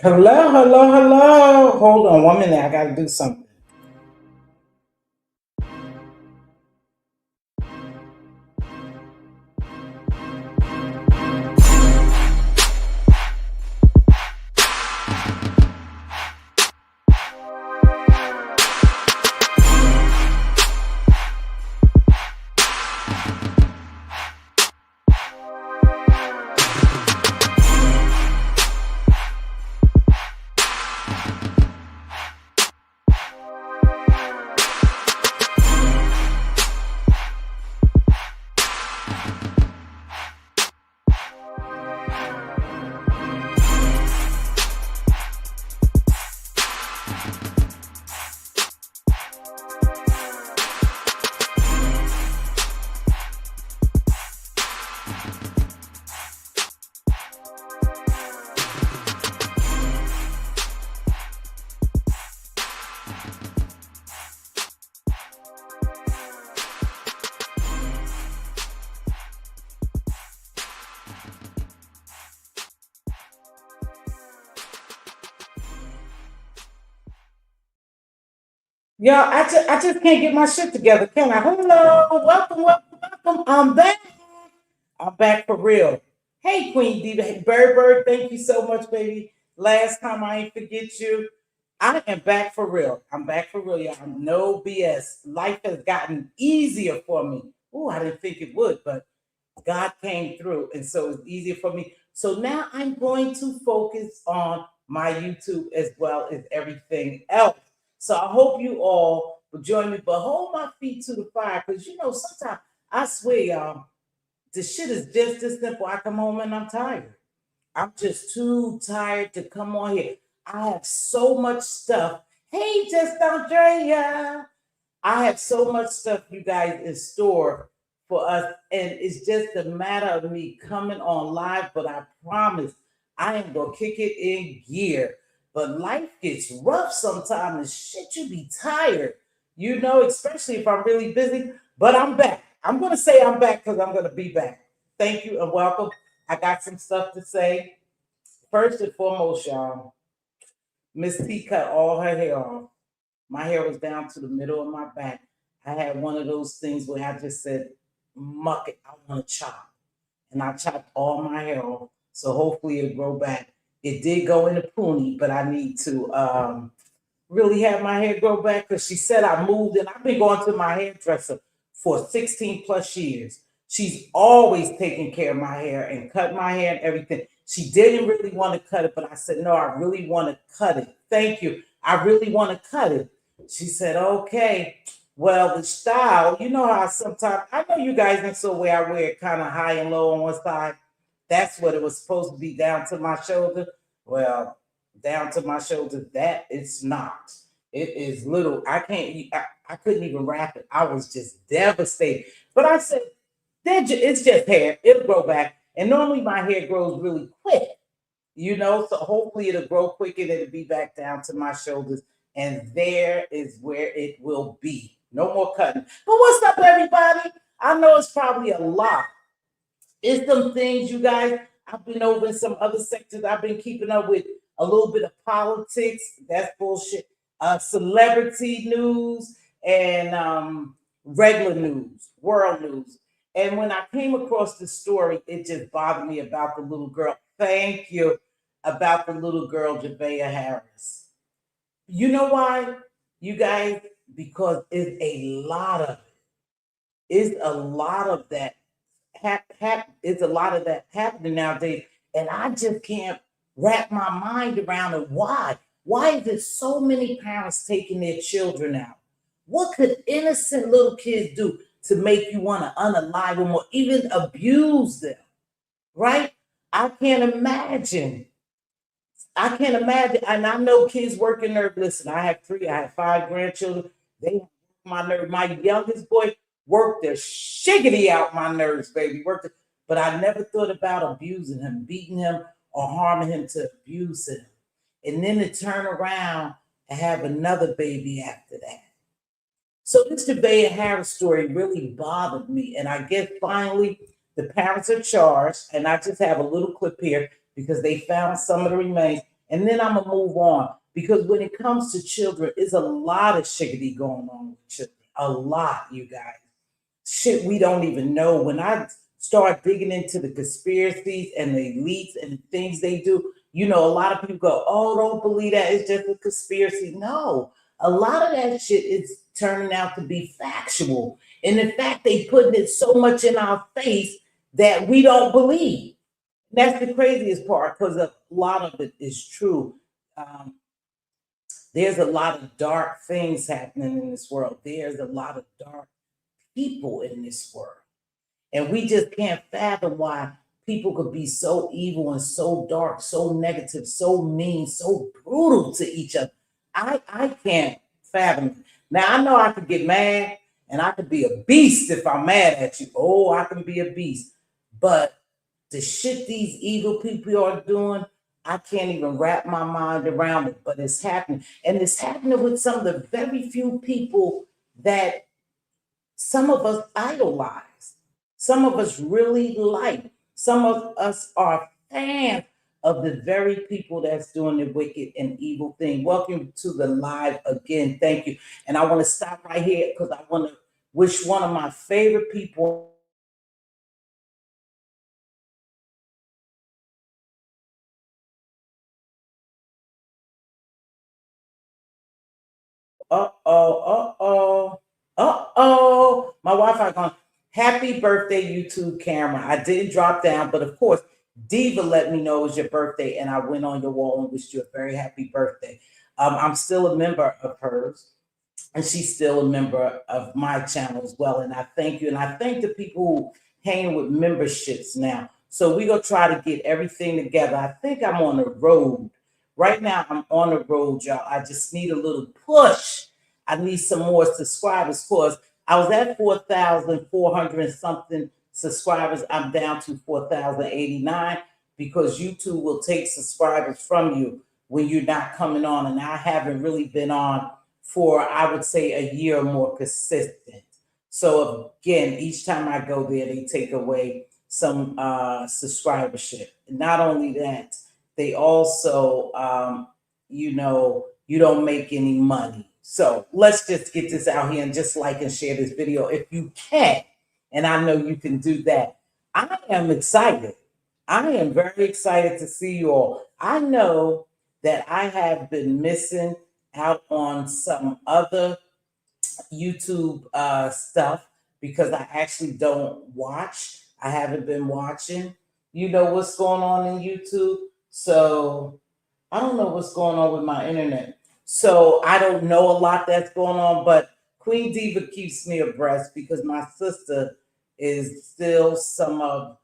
Hello, hello, hello. Hold on 1 minute. I got to do something. Y'all, I just can't get my shit together, can I? Hello, welcome, welcome, welcome. I'm back. I'm back for real. Hey, Queen Diva. Hey, Bird, thank you so much, baby. Last time I ain't forget you. I am back for real. I'm back for real, y'all. No BS. Life has gotten easier for me. Oh, I didn't think it would, but God came through, and so it's easier for me. So now I'm going to focus on my YouTube as well as everything else. So I hope you all will join me, but hold my feet to the fire because sometimes I swear, y'all, the shit is just this simple. I come home and I'm tired. I'm just too tired to come on here. I have so much stuff. Hey, just Andrea. I have so much stuff, you guys, in store for us. And it's just a matter of me coming on live, but I promise I am going to kick it in gear. But life gets rough sometimes and shit, you be tired, especially if I'm really busy. But I'm back. I'm going to say I'm back because I'm going to be back. Thank you and welcome. I got some stuff to say. First and foremost, y'all, Miss T cut all her hair off. My hair was down to the middle of my back. I had one of those things where I just said, muck it, I want to chop. And I chopped all my hair off. So hopefully it'll grow back. It did go in the pony, but I need to really have my hair grow back because she said I moved and I've been going to my hairdresser for 16 plus years. She's always taking care of my hair and cut my hair and everything. She didn't really want to cut it, but I said, no, I really want to cut it. Thank you. I really want to cut it. She said, okay. Well, the style, you know how sometimes, I know you guys think so where I wear it kind of high and low on one side. That's what it was supposed to be down to my shoulder. Well, down to my shoulder, that it's not. It is little. I couldn't even wrap it. I was just devastated. But I said, it's just hair. It'll grow back. And normally my hair grows really quick, so hopefully it'll grow quick and it'll be back down to my shoulders. And there is where it will be. No more cutting. But what's up, everybody? I know it's probably a lot. It's some things, you guys. I've been over in some other sectors. I've been keeping up with a little bit of politics. That's bullshit. Celebrity news and regular news, world news. And when I came across the story, it just bothered me about the little girl. Thank you. About the little girl, Javeayah Harris. You know why, you guys? Because it's a lot of it. It's a lot of that. It's a lot of that happening nowadays, and I just can't wrap my mind around it. Why? Why is there so many parents taking their children out? What could innocent little kids do to make you want to unalive them or even abuse them? Right? I can't imagine. I can't imagine. And I know kids working nerve. Listen, I have three, I have five grandchildren. They work my nerve. My youngest boy worked the shiggity out my nerves, baby. But I never thought about abusing him, beating him, or harming him to abuse him. And then to turn around and have another baby after that. So this Javeayah Harris story really bothered me. And I guess finally the parents are charged. And I just have a little clip here because they found some of the remains and then I'm gonna move on. Because when it comes to children, it's a lot of shiggity going on with children. A lot, you guys. Shit we don't even know. When I start digging into the conspiracies and the elites and the things they do, a lot of people go, "Oh, don't believe that. It's just a conspiracy." No, a lot of that shit is turning out to be factual. And in fact, they putting it so much in our face that we don't believe. That's the craziest part because a lot of it is true. Um, there's a lot of dark things happening in this world. There's a lot of dark people in this world. And we just can't fathom why people could be so evil and so dark, so negative, so mean, so brutal to each other. I can't fathom it. Now I know I could get mad and I could be a beast if I'm mad at you. Oh, I can be a beast. But the shit these evil people are doing, I can't even wrap my mind around it. But it's happening. And it's happening with some of the very few people that some of us idolize, some of us really like, some of us are fans of the very people that's doing the wicked and evil thing. Welcome to the live again. Thank you. And I want to stop right here because I want to wish one of my favorite people. My Wi-Fi gone. Happy birthday, YouTube camera. I didn't drop down, but of course, Diva let me know it was your birthday, and I went on your wall and wished you a very happy birthday. I'm still a member of hers, and she's still a member of my channel as well. And I thank you, and I thank the people who hang with memberships now. So we're gonna try to get everything together. I think I'm on the road. Right now, I'm on the road, y'all. I just need a little push. I need some more subscribers. Cause I was at 4,400 something subscribers. I'm down to 4,089 because YouTube will take subscribers from you when you're not coming on. And I haven't really been on for, I would say, a year or more consistent. So again, each time I go there, they take away some subscribership. Not only that, they also, you don't make any money. So let's just get this out here and just like and share this video if you can. And I know you can do that. I am excited. I am very excited to see you all. I know that I have been missing out on some other YouTube stuff because I actually don't watch. I haven't been watching. You know what's going on in YouTube. So I don't know what's going on with my internet. So I don't know a lot that's going on, but Queen Diva keeps me abreast because my sister is still some of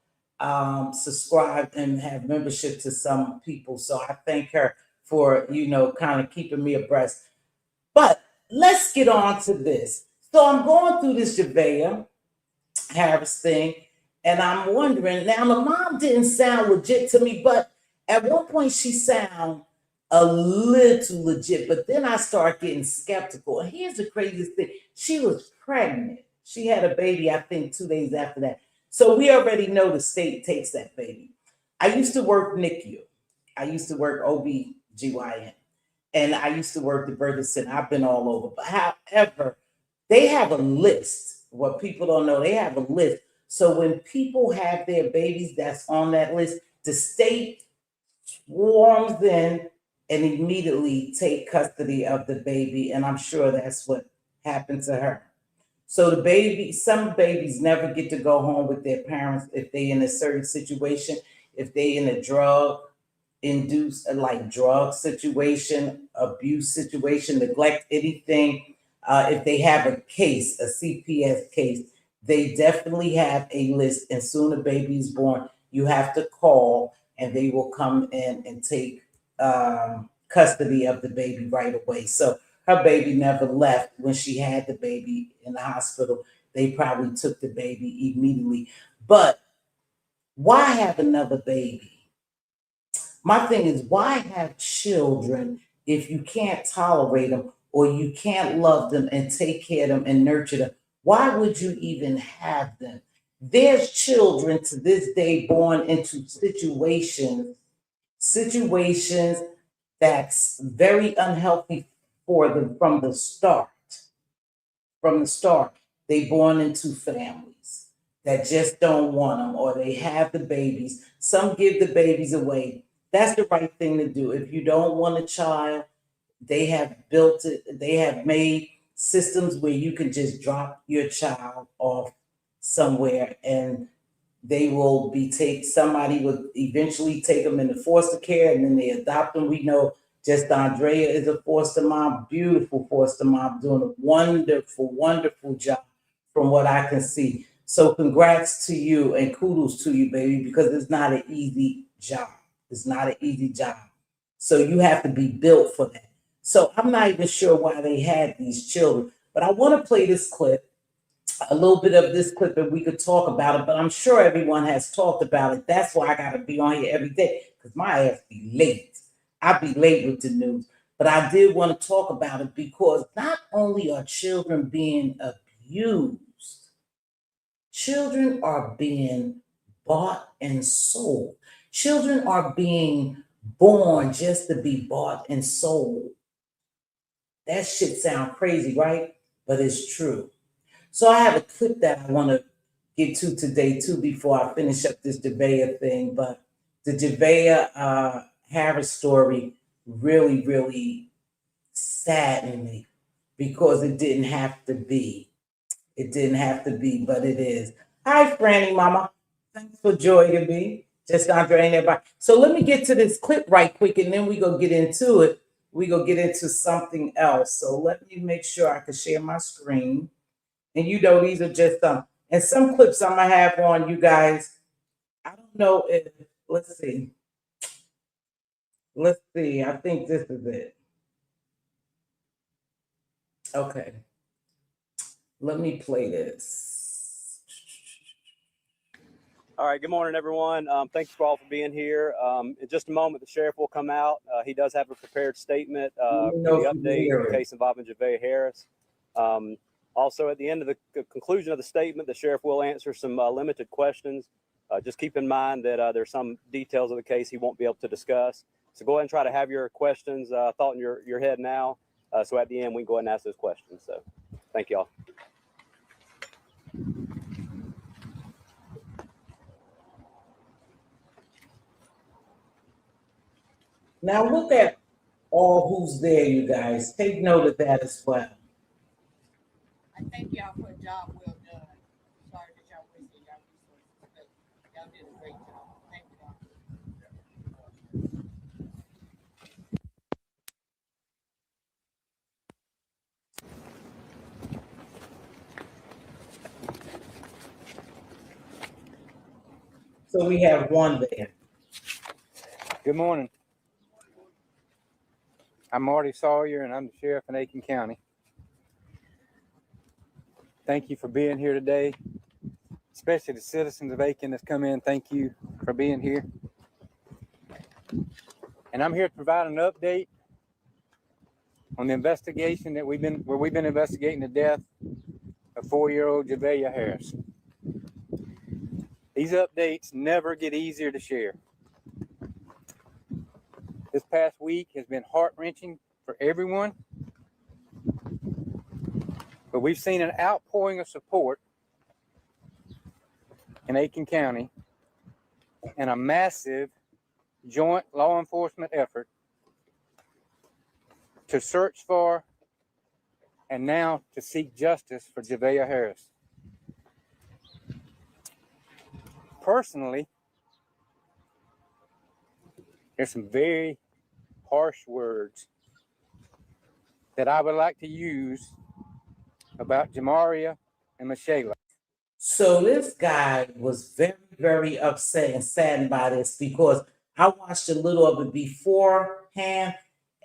subscribed and have membership to some people. So I thank her for, kind of keeping me abreast. But let's get on to this. So I'm going through this Javeayah Harris thing, and I'm wondering, now the mom didn't sound legit to me, but at one point she sounded a little legit, but then I start getting skeptical. And here's the craziest thing. She was pregnant. She had a baby, I think, 2 days after that. So we already know the state takes that baby. I used to work NICU. I used to work OB/GYN. And I used to work the birthing center. I've been all over. But however, they have a list. What people don't know, they have a list. So when people have their babies that's on that list, the state swarms in and immediately take custody of the baby. And I'm sure that's what happened to her. So the baby, some babies never get to go home with their parents if they in a certain situation, if they in a drug induced, like drug situation, abuse situation, neglect, anything. If they have a case, a CPS case, they definitely have a list. And soon a baby is born, you have to call and they will come in and take custody of the baby right away. So her baby never left when she had the baby in the hospital. They probably took the baby immediately. But why have another baby? My thing is, why have children if you can't tolerate them or you can't love them and take care of them and nurture them? Why would you even have them? There's children to this day born into situations that's very unhealthy for them from the start. From the start, they born into families that just don't want them, or they have the babies. Some give the babies away. That's the right thing to do. If you don't want a child, they have built it, they have made systems where you can just drop your child off somewhere and they will be somebody will eventually take them into foster care and then they adopt them. We know just Andrea is a foster mom, beautiful foster mom, doing a wonderful, wonderful job from what I can see. So congrats to you and kudos to you, baby, because it's not an easy job. It's not an easy job. So you have to be built for that. So I'm not even sure why they had these children, but I want to play this clip, a little bit of this clip, and we could talk about it, but I'm sure everyone has talked about it. That's why I got to be on here every day, because my ass be late. I be late with the news. But I did want to talk about it because not only are children being abused, children are being bought and sold. Children are being born just to be bought and sold. That shit sound crazy, right? But it's true. So I have a clip that I want to get to today too before I finish up this Javeayah thing. But the Javeayah Harris story really, really saddened me because it didn't have to be. It didn't have to be, but it is. Hi, Franny Mama. Thanks for joining me. Just Andre and everybody. So let me get to this clip right quick, and then we go get into it. We go get into something else. So let me make sure I can share my screen. And you know, these are just some, and some clips I'm gonna have on you guys. I don't know if, let's see. Let's see. I think this is it. Okay. Let me play this. All right, good morning, everyone. Thank you all for being here. In just a moment, the sheriff will come out. He does have a prepared statement for the update in the case involving Javeayah Harris. Also, at the end of the conclusion of the statement, the sheriff will answer some limited questions. Just keep in mind that there's some details of the case he won't be able to discuss. So go ahead and try to have your questions thought in your head now. So at the end, we can go ahead and ask those questions. So thank you all. Now look at all who's there, you guys. Take note of that as well. I thank y'all for a job well done. Sorry that y'all wasted y'all resources, but y'all did a great job. Thank y'all. So we have one there. Good morning. I'm Marty Sawyer, and I'm the sheriff in Aiken County. Thank you for being here today, especially the citizens of Aiken that's come in. Thank you for being here. And I'm here to provide an update on the investigation that we've been investigating the death of 4-year-old Javeayah Harris. These updates never get easier to share. This past week has been heart-wrenching for everyone, but we've seen an outpouring of support in Aiken County and a massive joint law enforcement effort to search for and now to seek justice for Javeayah Harris. Personally, there's some very harsh words that I would like to use about Javeayah and Michelle. So this guy was very, very upset and saddened by this because I watched a little of it beforehand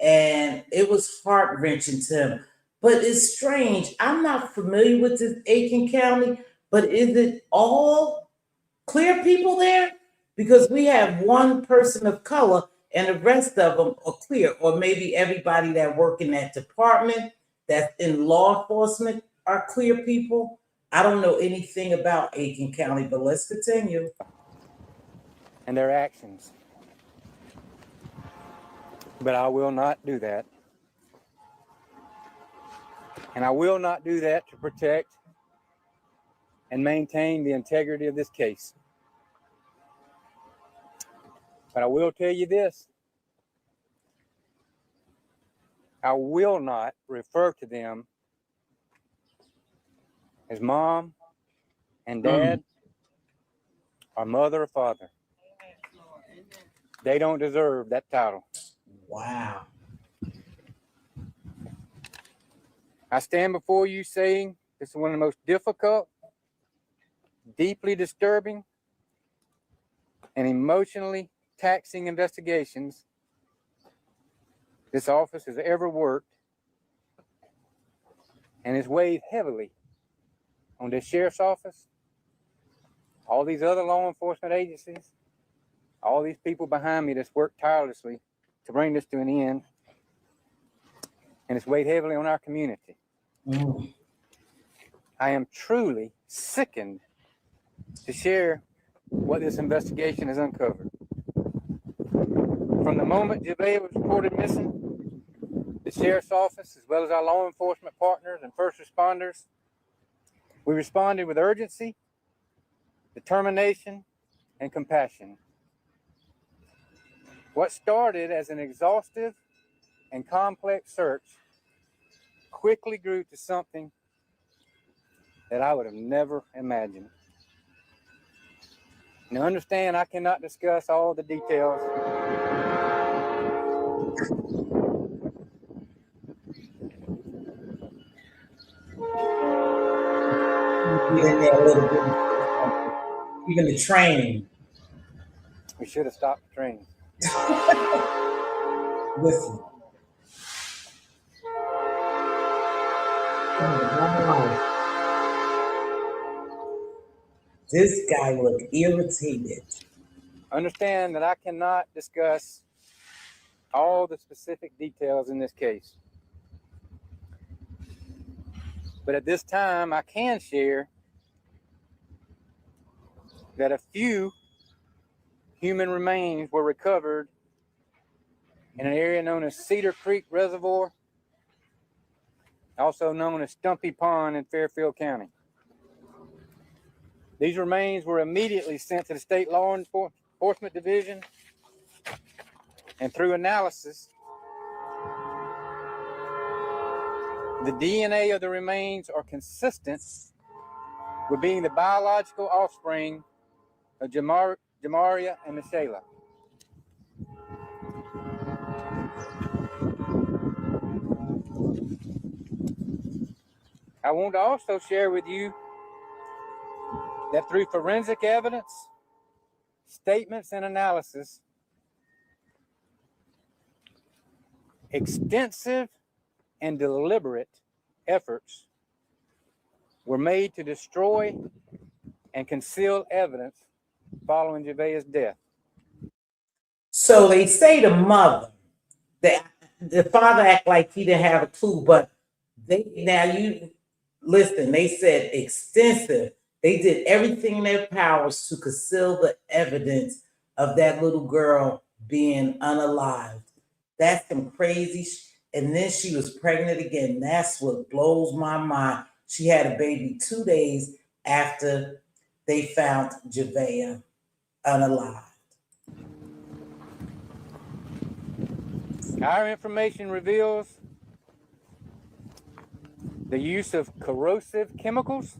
and it was heart-wrenching to him. But it's strange. I'm not familiar with this Aiken County, but is it all clear people there? Because we have one person of color and the rest of them are clear, or maybe everybody that work in that department that's in law enforcement are clear people. I don't know anything about Aiken County, but let's continue. And their actions. But I will not do that. And I will not do that to protect and maintain the integrity of this case. But I will tell you this. I will not refer to them as mom and dad or mother or father. They don't deserve that title. Wow. I stand before you saying this is one of the most difficult, deeply disturbing, and emotionally taxing investigations this office has ever worked, and it's weighed heavily on this sheriff's office, all these other law enforcement agencies, all these people behind me that's worked tirelessly to bring this to an end, and it's weighed heavily on our community. I am truly sickened to share what this investigation has uncovered. From the moment Javeayah was reported missing, the sheriff's office, as well as our law enforcement partners and first responders, we responded with urgency, determination, and compassion. What started as an exhaustive and complex search quickly grew to something that I would have never imagined. Now understand, I cannot discuss all the details. Even the training. We should have stopped the training. Listen. This guy looked irritated. Understand that I cannot discuss all the specific details in this case. But at this time, I can share that a few human remains were recovered in an area known as Cedar Creek Reservoir, also known as Stumpy Pond in Fairfield County. These remains were immediately sent to the State Law Enforcement Division, and through analysis, the DNA of the remains are consistent with being the biological offspring of Javeayah and Michela. I want to also share with you that through forensic evidence, statements, and analysis, extensive and deliberate efforts were made to destroy and conceal evidence following Javeayah's death. So they say the mother, the father act like he didn't have a clue, but you listen, they said extensive. They did everything in their powers to conceal the evidence of that little girl being unalived. That's some crazy and then she was pregnant again. That's what blows my mind. She had a baby 2 days after they found Javeayah unalived. Our information reveals the use of corrosive chemicals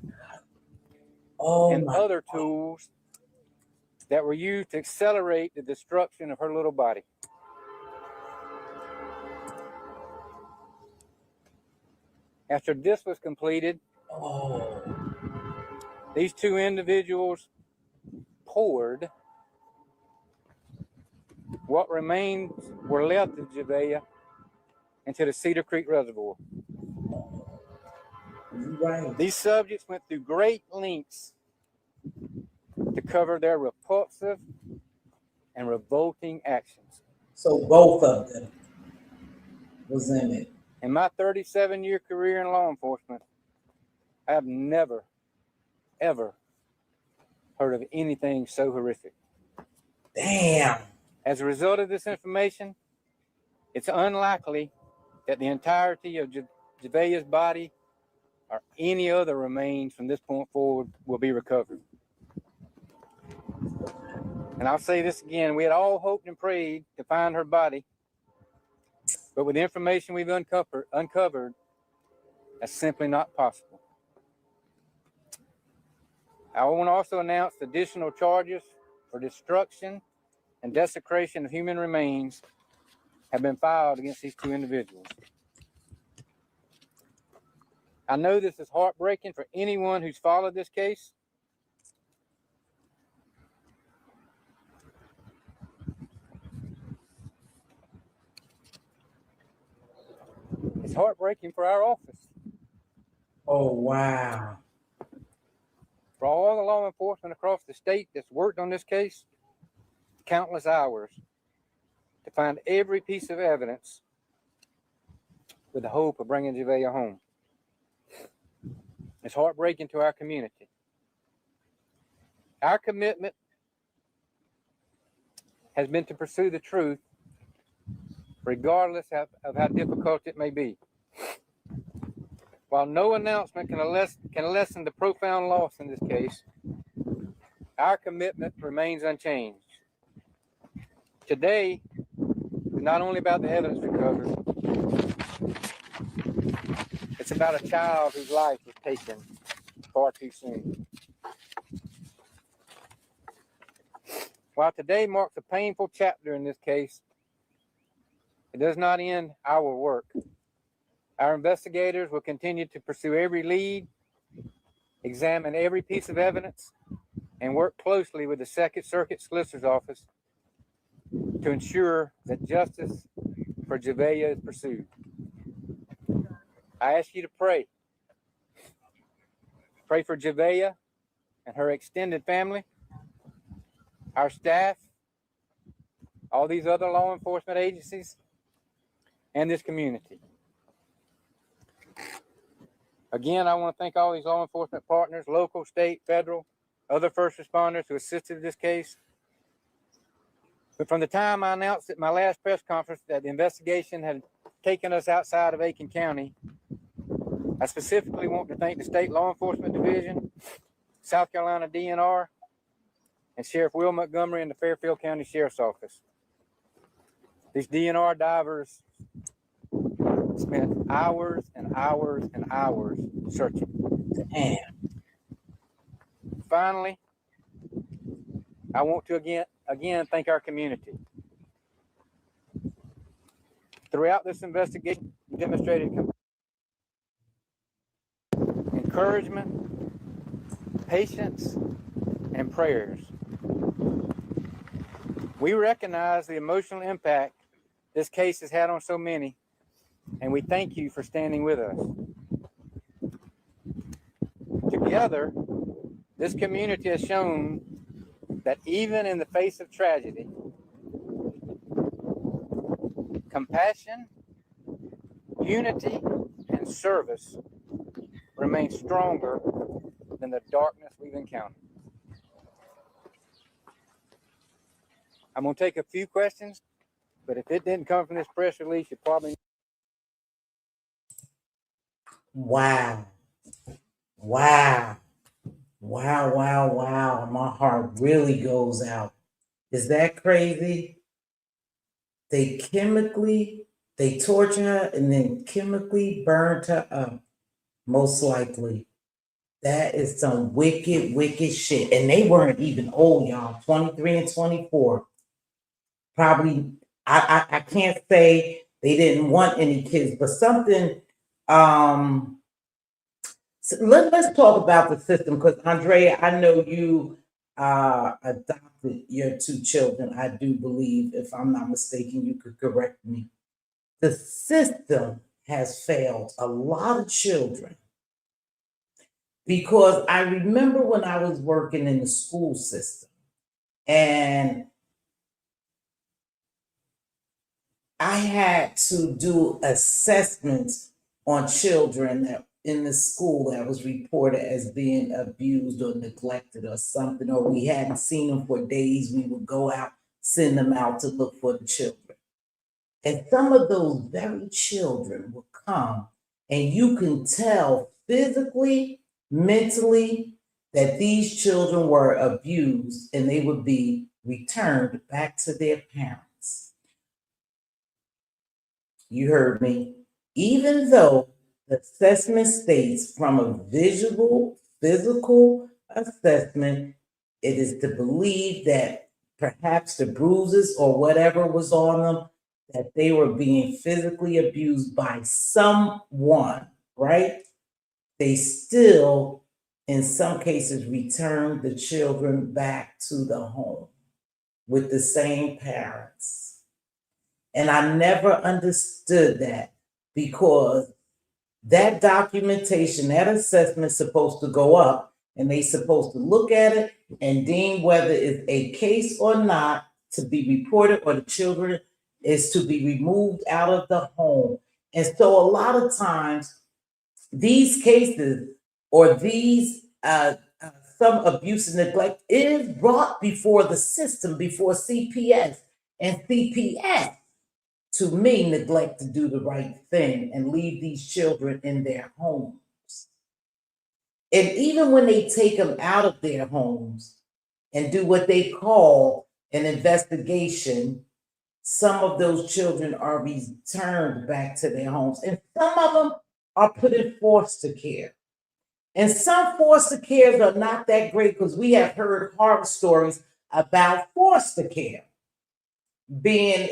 and other tools that were used to accelerate the destruction of her little body. After this was completed, these two individuals poured what remains were left of Javeayah into the Cedar Creek Reservoir. Right. These subjects went through great lengths to cover their repulsive and revolting actions. So both of them was in it. In my 37-year career in law enforcement, I have never, ever heard of anything so horrific. Damn. As a result of this information, It's unlikely that the entirety of Javeayah's body or any other remains from this point forward will be recovered. And I'll say this again, we had all hoped and prayed to find her body, but with the information we've uncovered, that's simply not possible. I want to also announce additional charges for destruction and desecration of human remains have been filed against these two individuals. I know this is heartbreaking for anyone who's followed this case. It's heartbreaking for our office. Oh, wow. For all the law enforcement across the state that's worked on this case, countless hours to find every piece of evidence with the hope of bringing Javeayah home. It's heartbreaking to our community. Our commitment has been to pursue the truth, regardless of how difficult it may be. While no announcement can lessen the profound loss in this case, our commitment remains unchanged. Today is not only about the evidence recovered, it's about a child whose life was taken far too soon. While today marks a painful chapter in this case, it does not end our work. Our investigators will continue to pursue every lead, examine every piece of evidence, and work closely with the Second Circuit Solicitor's Office to ensure that justice for Javeayah is pursued. I ask you to pray. Pray for Javeayah and her extended family, our staff, all these other law enforcement agencies, and this community. Again, I want to thank all these law enforcement partners, local, state, federal, other first responders who assisted in this case. But from the time I announced at my last press conference that the investigation had taken us outside of Aiken County, I specifically want to thank the State Law Enforcement Division, South Carolina DNR, and Sheriff Will Montgomery and the Fairfield County Sheriff's Office. These DNR divers spent hours and hours and hours searching. Damn. Finally, I want to again thank our community. Throughout this investigation, you demonstrated encouragement, patience, and prayers. We recognize the emotional impact this case has had on so many, and we thank you for standing with us. Together, this community has shown that even in the face of tragedy, compassion, unity, and service remain stronger than the darkness we've encountered. I'm going to take a few questions, but if it didn't come from this press release, you probably... Wow. Wow. Wow, wow, wow. My heart really goes out. Is that crazy? They torture her and then chemically burned her up, most likely. That is some wicked, wicked shit. And they weren't even old, y'all. 23 and 24. Probably, I can't say they didn't want any kids, but something, so let's talk about the system, because Andrea, I know you adopted your two children. I do believe, if I'm not mistaken, you could correct me. The system has failed a lot of children, because I remember when I was working in the school system, and I had to do assessments on children that in the school that was reported as being abused or neglected or something, or we hadn't seen them for days. We would go out, send them out to look for the children. And some of those very children will come, and you can tell physically, mentally, that these children were abused and they would be returned back to their parents. You heard me. Even though the assessment states from a visual, physical assessment, it is to believe that perhaps the bruises or whatever was on them, that they were being physically abused by someone, right? They still, in some cases, return the children back to the home with the same parents. And I never understood that, because that documentation, that assessment is supposed to go up, and they supposed to look at it and deem whether it's a case or not to be reported, or the children is to be removed out of the home. And so a lot of times these cases or these some abuse and neglect is brought before the system, before CPS, and CPS, to me, neglect to do the right thing and leave these children in their homes. And even when they take them out of their homes and do what they call an investigation, some of those children are returned back to their homes, and some of them are put in foster care. And some foster cares are not that great, because we have heard horror stories about foster care being,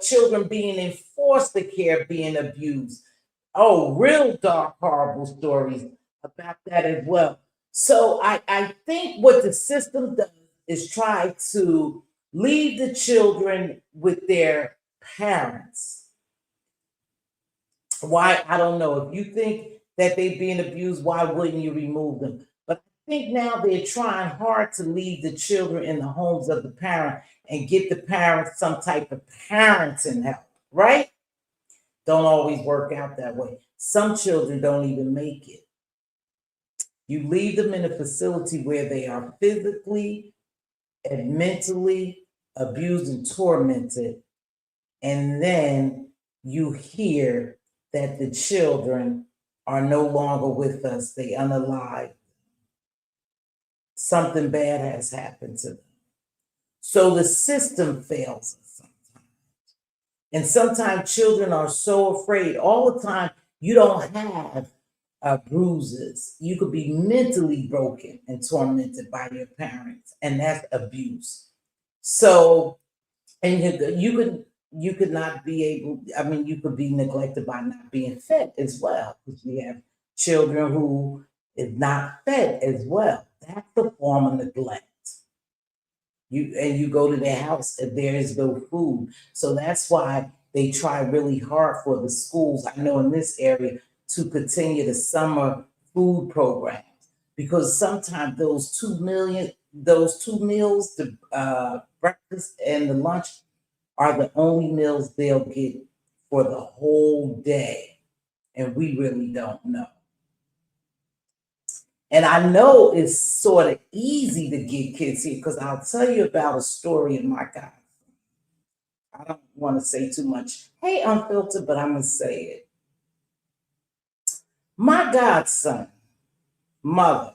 children being in foster care being abused. Oh, real dark, horrible stories about that as well. So I think what the system does is try to leave the children with their parents. Why? I don't know. If you think that they're being abused, why wouldn't you remove them? But I think now they're trying hard to leave the children in the homes of the parent and get the parents some type of parenting help, right? Don't always work out that way. Some children don't even make it. You leave them in a facility where they are physically and mentally abused and tormented, and then you hear that the children are no longer with us, they unalive. Something bad has happened to them. So the system fails us sometimes. And sometimes children are so afraid all the time. You don't have bruises. You could be mentally broken and tormented by your parents, and that's abuse. So, and you could not be able, I mean, you could be neglected by not being fed as well, because we have children who is not fed as well. That's a form of neglect. You go to their house and there is no food. So that's why they try really hard for the schools, I know in this area, to continue the summer food programs, because sometimes those 2 meals, the breakfast and the lunch, are the only meals they'll get for the whole day. And we really don't know. And I know it's sort of easy to get kids here, because I'll tell you about a story of my God. I don't want to say too much. Hey, Unfiltered, but I'm going to say it. My godson, mother,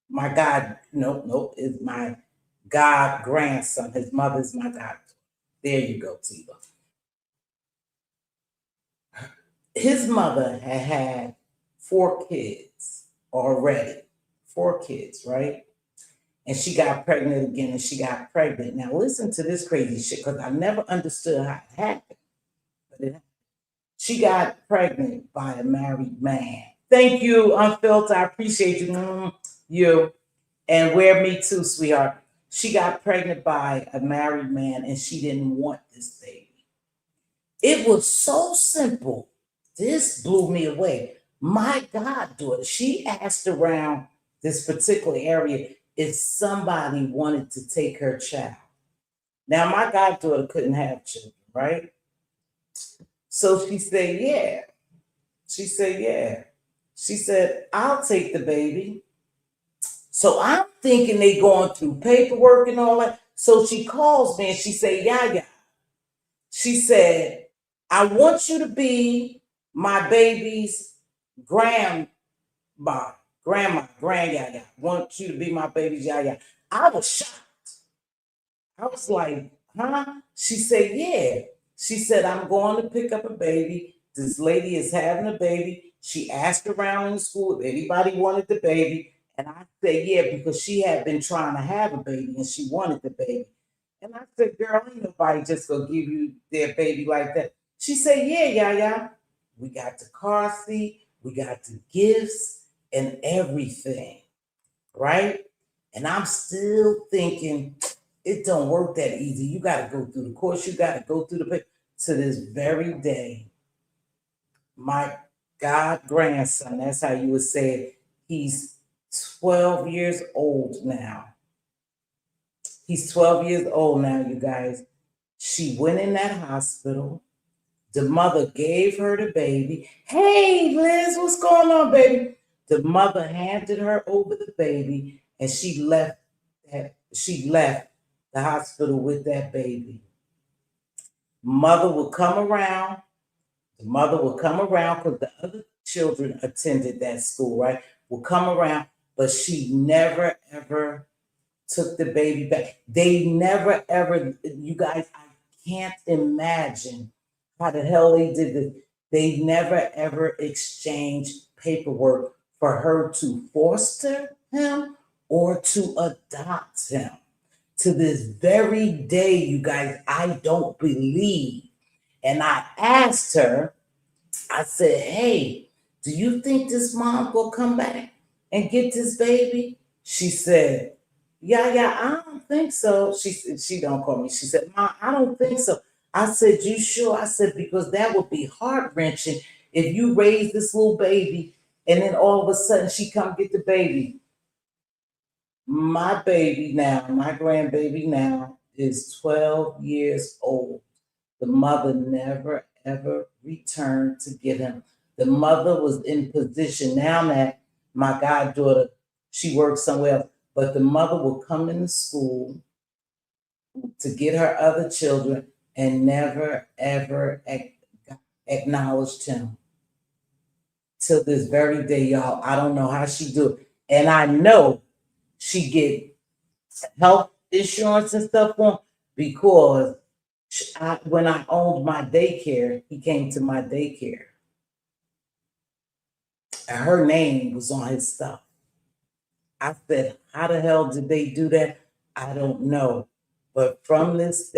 my God, nope, is my God grandson. His mother's my God. There you go, Teav. His mother had 4 kids already. 4 kids, right? And she got pregnant again, and she got pregnant. Now listen to this crazy shit, because I never understood how it happened. But she got pregnant by a married man. Thank you, Unfiltered. I appreciate you. You. And wear me too, sweetheart. She got pregnant by a married man, and she didn't want this baby. It was so simple. This blew me away. My goddaughter, she asked around this particular area if somebody wanted to take her child. Now, my goddaughter couldn't have children, right? So she said, yeah. She said, yeah. She said, I'll take the baby. So I'm thinking they going through paperwork and all that. So she calls me and she said, Yaya. She said, I want you to be my baby's grandma, Yaya. Want you to be my baby's Yaya. I was shocked. I was like, huh? She said, yeah. She said, I'm going to pick up a baby. This lady is having a baby. She asked around in the school if anybody wanted the baby. And I said, yeah, because she had been trying to have a baby and she wanted the baby. And I said, girl, ain't nobody just gonna give you their baby like that. She said, yeah. We got the car seat, we got the gifts and everything, right? And I'm still thinking, it don't work that easy. You got to go through the course. You got to go through the to this very day. My God grandson, that's how you would say it. He's 12 years old now. He's 12 years old now, you guys. She went in that hospital. The mother gave her the baby. Hey, Liz, what's going on, baby? The mother handed her over the baby, and she left the hospital with that baby. Mother would come around. The mother would come around because the other children attended that school, right? Would come around, but she never ever took the baby back. They never ever, you guys, I can't imagine how the hell they did this. They never ever exchanged paperwork for her to foster him or to adopt him. To this very day, you guys, I don't believe. And I asked her, I said, hey, do you think this mom will come back and get this baby? She said, yeah, I don't think so. She don't call me. She said, Mom, I don't think so. I said, you sure? I said, because that would be heart-wrenching if you raise this little baby and then all of a sudden she come get the baby. My baby now, my grandbaby now is 12 years old. The mother never ever returned to get him. The mother was in position now that my goddaughter, she works somewhere else, but the mother will come into school to get her other children and never ever acknowledged him. Till this very day, y'all. I don't know how she do it. And I know she get health insurance and stuff on because when I owned my daycare, he came to my daycare. And her name was on his stuff. I said, how the hell did they do that? I don't know. But from this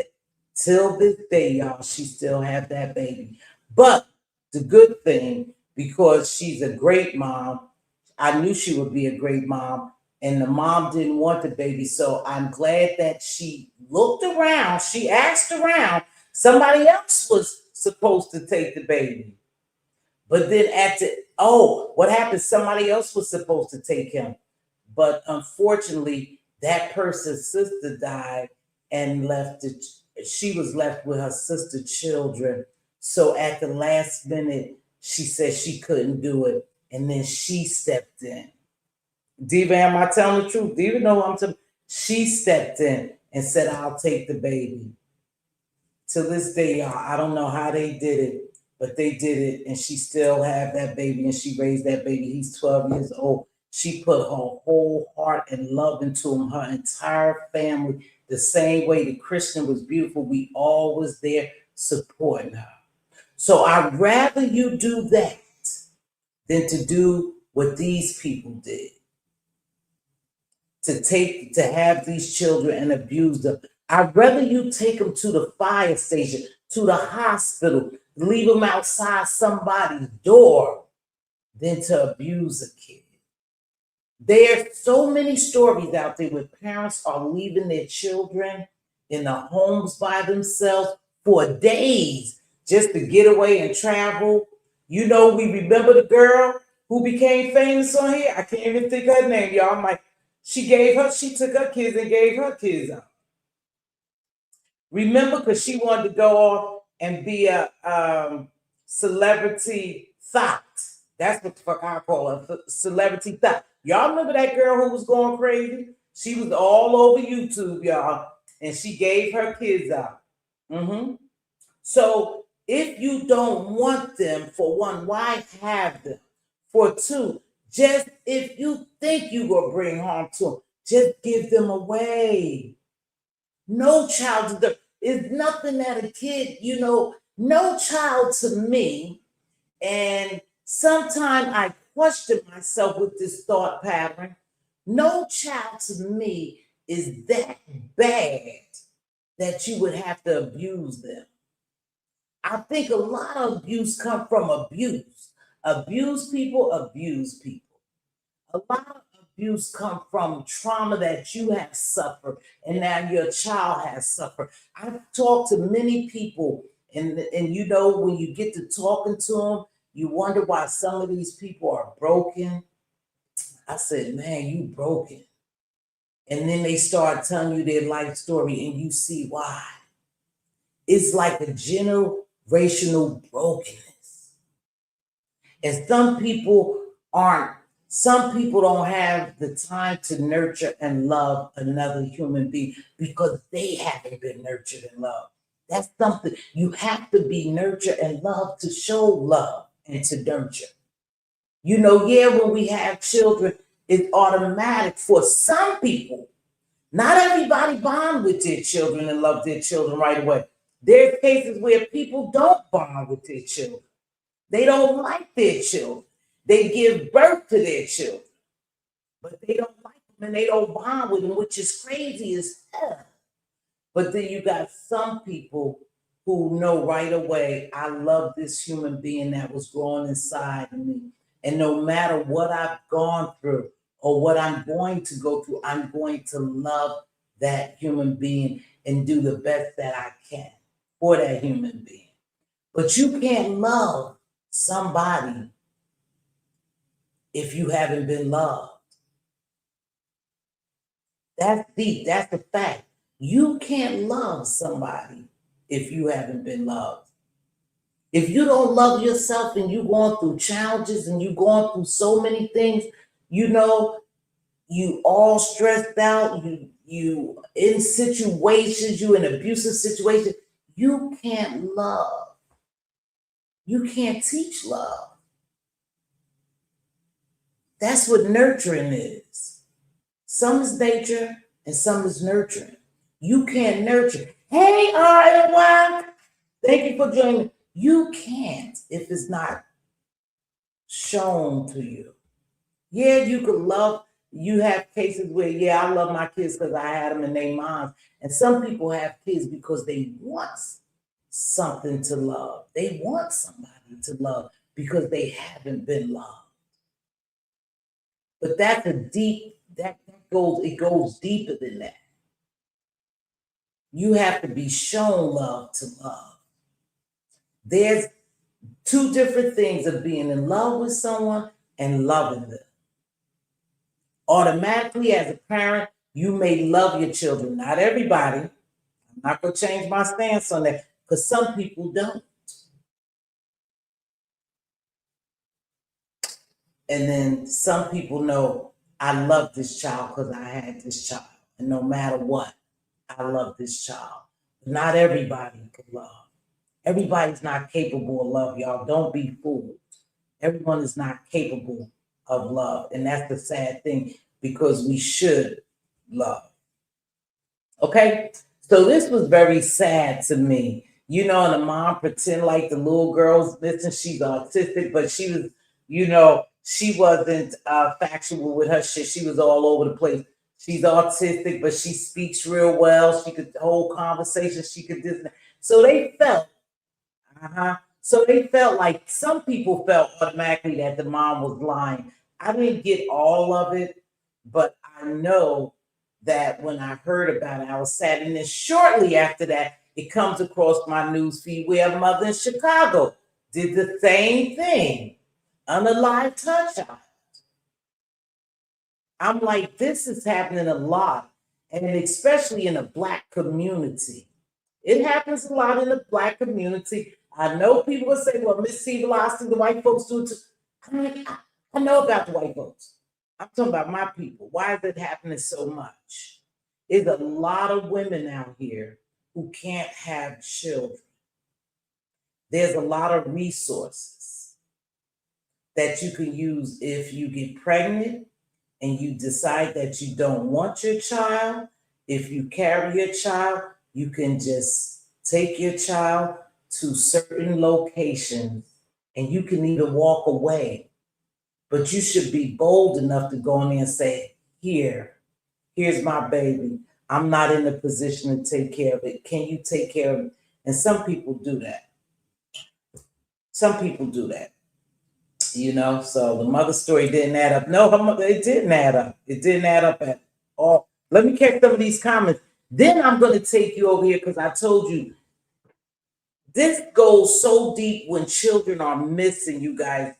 till this day, y'all, she still have that baby. But the good thing, because she's a great mom, I knew she would be a great mom. And the mom didn't want the baby. So I'm glad that she looked around. She asked around. Somebody else was supposed to take the baby. But then what happened? Somebody else was supposed to take him. But unfortunately, that person's sister died and she was left with her sister's children. So at the last minute, she said she couldn't do it. And then she stepped in. Diva, am I telling the truth? Diva know what I'm telling. She stepped in and said, I'll take the baby. To this day, y'all, I don't know how they did it, but they did it. And she still had that baby and she raised that baby. He's 12 years old. She put her whole heart and love into him, her entire family, the same way the Christian was beautiful. We all was there supporting her. So I'd rather you do that than to do what these people did. To have these children and abuse them. I'd rather you take them to the fire station, to the hospital, leave them outside somebody's door than to abuse a kid. There's so many stories out there where parents are leaving their children in the homes by themselves for days just to get away and travel. You know, we remember the girl who became famous on here. I can't even think her name, y'all. I'm like, she took her kids and gave her kids up. Remember, because she wanted to go off and be a celebrity thought. That's what the fuck I call her, celebrity thought. Y'all remember that girl who was going crazy? She was all over YouTube, y'all, and she gave her kids up. So If you don't want them, for one, why have them? For two, just if you think you're going to bring harm to them, just give them away. No child is nothing that a kid, no child to me. And sometimes I question myself with this thought pattern. No child to me is that bad that you would have to abuse them. I think a lot of abuse comes from abuse. Abuse people. A lot of abuse comes from trauma that you have suffered and now your child has suffered. I've talked to many people, and when you get to talking to them, you wonder why some of these people are broken. I said, man, you broken. And then they start telling you their life story and you see why. It's like a generational brokenness. And some people don't have the time to nurture and love another human being because they haven't been nurtured and loved. That's something you have to be nurtured and loved to show love and to nurture. When we have children, it's automatic for some people. Not everybody bond with their children and love their children right away. There's cases where people don't bond with their children. They don't like their children. They give birth to their children, but they don't like them and they don't bond with them, which is crazy as hell. But then you got some people who know right away, I love this human being that was growing inside of me. And no matter what I've gone through or what I'm going to go through, I'm going to love that human being and do the best that I can for that human being. But you can't love somebody if you haven't been loved. That's deep. That's the fact. You can't love somebody if you haven't been loved. If you don't love yourself and you're going through challenges and you're going through so many things, you all stressed out, you in situations, you in abusive situations, you can't love. You can't teach love. That's what nurturing is. Some is nature and some is nurturing. You can't nurture. Hey, everyone. Thank you for joining. You can't if it's not shown to you. Yeah, you could love. You have cases where, I love my kids because I had them in their moms. And some people have kids because they want something to love. They want somebody to love because they haven't been loved. But that's it goes deeper than that. You have to be shown love to love. There's two different things of being in love with someone and loving them. Automatically, as a parent, you may love your children. Not everybody. I'm not going to change my stance on that because some people don't. And then some people know, I love this child because I had this child. And no matter what, I love this child. Not everybody can love. Everybody's not capable of love, y'all. Don't be fooled. Everyone is not capable of love. And that's the sad thing because we should love. Okay? So this was very sad to me. And the mom pretend like the little girl's listen, she's autistic, but she was, she wasn't factual with her shit. She was all over the place. She's autistic, but she speaks real well. She could hold conversations. She could do. So they felt, like some people felt automatically that the mom was lying. I didn't get all of it, but I know that when I heard about it, I was sad. And then shortly after that, it comes across my news feed where a mother in Chicago did the same thing on a live touch-out. I'm like, this is happening a lot, and especially in the Black community. It happens a lot in the Black community. I know people will say, well, Mz.Teavalocity, the white folks do it too. I know about the white folks. I'm talking about my people. Why is it happening so much? There's a lot of women out here who can't have children. There's a lot of resources that you can use if you get pregnant and you decide that you don't want your child. If you carry your child, you can just take your child to certain locations and you can even walk away. But you should be bold enough to go in there and say, here's my baby. I'm not in a position to take care of it. Can you take care of it? And some people do that. Some people do that. You know, so the mother story didn't add up. No, her mother, it didn't add up. It didn't add up at all. Let me catch some of these comments. Then I'm going to take you over here because I told you this goes so deep when children are missing, you guys.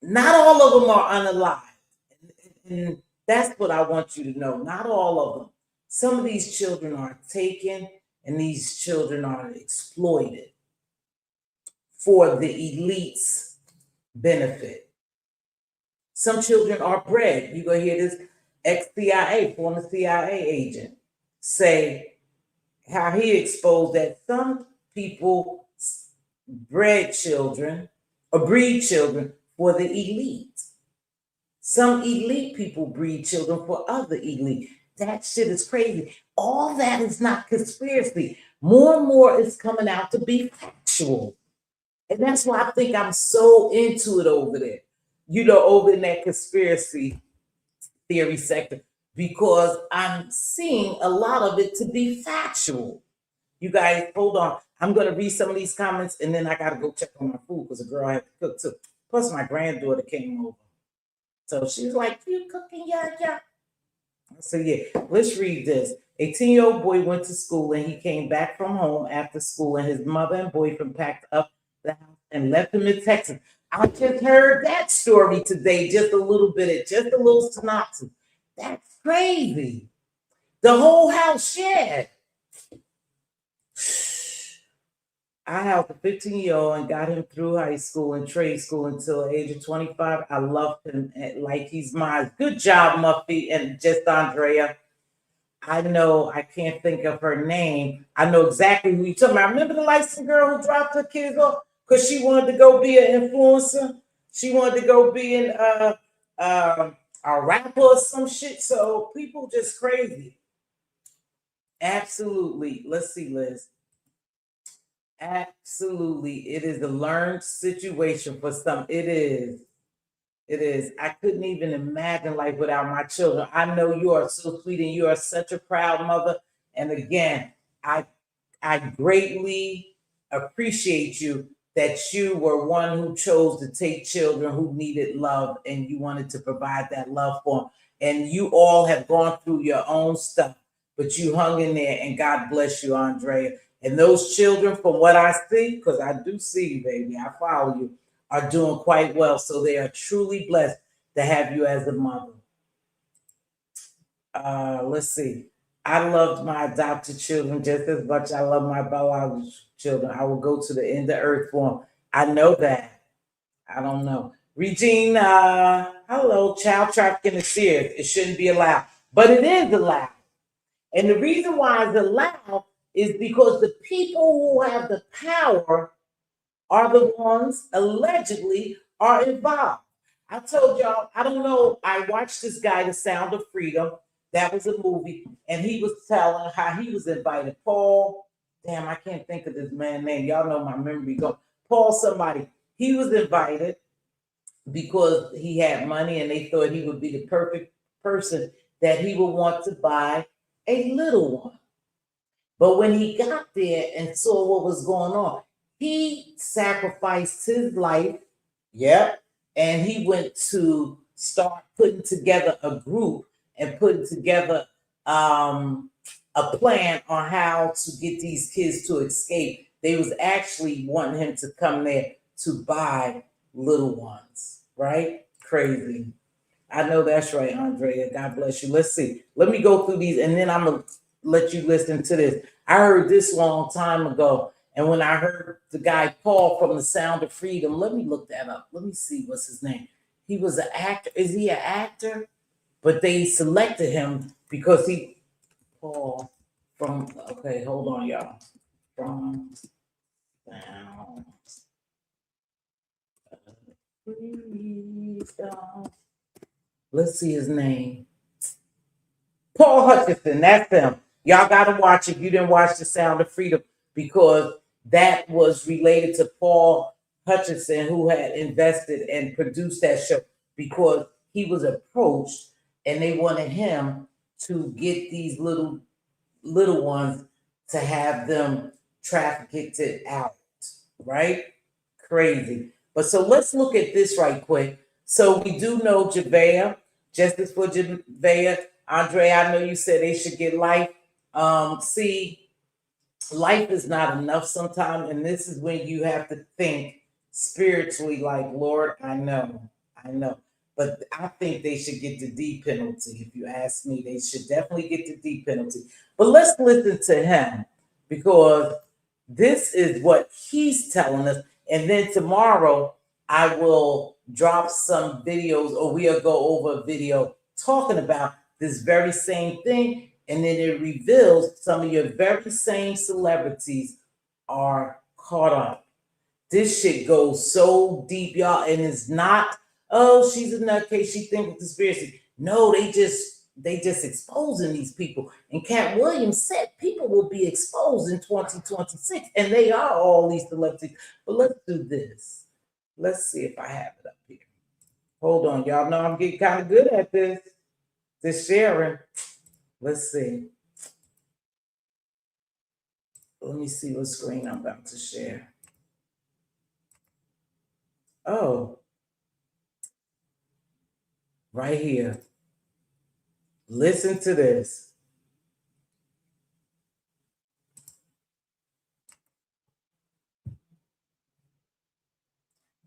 Not all of them are unalived. And that's what I want you to know. Not all of them. Some of these children are taken and these children are exploited for the elite's benefit. Some children are bred. You're going to hear this ex-CIA, former CIA agent, say how he exposed that some people bred children or breed children for the elite. Some elite people breed children for other elite. That shit is crazy. All that is not conspiracy. More and more is coming out to be factual. And that's why I think I'm so into it over there, you know, over in that conspiracy theory sector, because I'm seeing a lot of it to be factual. You guys, hold on. I'm going to read some of these comments and then I got to go check on my food because the girl had to cook too. Plus, my granddaughter came over. So she was like, you cooking, yeah. So yeah, let's read this. A 10-year-old boy went to school and he came back from home after school and his mother and boyfriend packed up the house and left him in Texas. I just heard that story today, just a little bit, just a little synopsis. That's crazy. The whole house shared. I helped a 15-year-old and got him through high school and trade school until the age of 25. I loved him like he's mine. Good job, Muffy and just Andrea. I know I can't think of her name. I know exactly who you're talking about. Remember the light-skinned girl who dropped her kids off because she wanted to go be an influencer? She wanted to go be a rapper or some shit. So people just crazy. Absolutely. Let's see, Liz. Absolutely. It is a learned situation for some. It is. It is. I couldn't even imagine life without my children. I know you are so sweet and you are such a proud mother. And again, I greatly appreciate you that you were one who chose to take children who needed love and you wanted to provide that love for them. And you all have gone through your own stuff, but you hung in there and God bless you, Andrea. And those children, from what I see, because I do see you, baby, I follow you, are doing quite well. So they are truly blessed to have you as a mother. Let's see. I loved my adopted children just as much as I love my biological children. I will go to the end of earth for them. I know that. I don't know. Regina, hello. Child trafficking is serious. It shouldn't be allowed, but it is allowed. And the reason why it's allowed is because the people who have the power are the ones allegedly are involved. I told y'all, I don't know. I watched this guy, The Sound of Freedom. That was a movie. And he was telling how he was invited. Paul, damn, I can't think of this man's name. Y'all know my memory go. Paul somebody. He was invited because he had money and they thought he would be the perfect person that he would want to buy a little one. But when he got there and saw what was going on, he sacrificed his life. Yep. And he went to start putting together a group and putting together a plan on how to get these kids to escape. They was actually wanting him to come there to buy little ones, right? Crazy. I know that's right, Andrea. God bless you. Let's see. Let me go through these and then I'm going to let you listen to this. I heard this long time ago. And when I heard the guy Paul from The Sound of Freedom, let me look that up. Let me see what's his name. He was an actor. Is he an actor? But they selected him because Paul from, okay, hold on, y'all. From down. Please don't. Let's see his name. Paul Hutchinson, that's him. Y'all got to watch it. You didn't watch The Sound of Freedom, because that was related to Paul Hutchinson, who had invested and produced that show, because he was approached and they wanted him to get these little ones to have them trafficked it out, right? Crazy. But so let's look at this right quick. So we do know Javeayah, justice for Javeayah. Andre, I know you said they should get life. See, life is not enough sometimes, and this is when you have to think spiritually, like, Lord, I know. But I think they should get the D penalty. If you ask me, they should definitely get the D penalty. But let's listen to him, because this is what he's telling us. And then tomorrow I will drop some videos, or we'll go over a video talking about this very same thing. And then it reveals some of your very same celebrities are caught up. This shit goes so deep, y'all. And it's not, oh, she's a nutcase, she thinks it's conspiracy. No, they just exposing these people. And Cat Williams said people will be exposed in 2026, and they are all these celebrities. But let's do this. Let's see if I have it up here. Hold on, y'all know I'm getting kind of good at this sharing. Let's see. Let me see what screen I'm about to share. Oh, right here. Listen to this.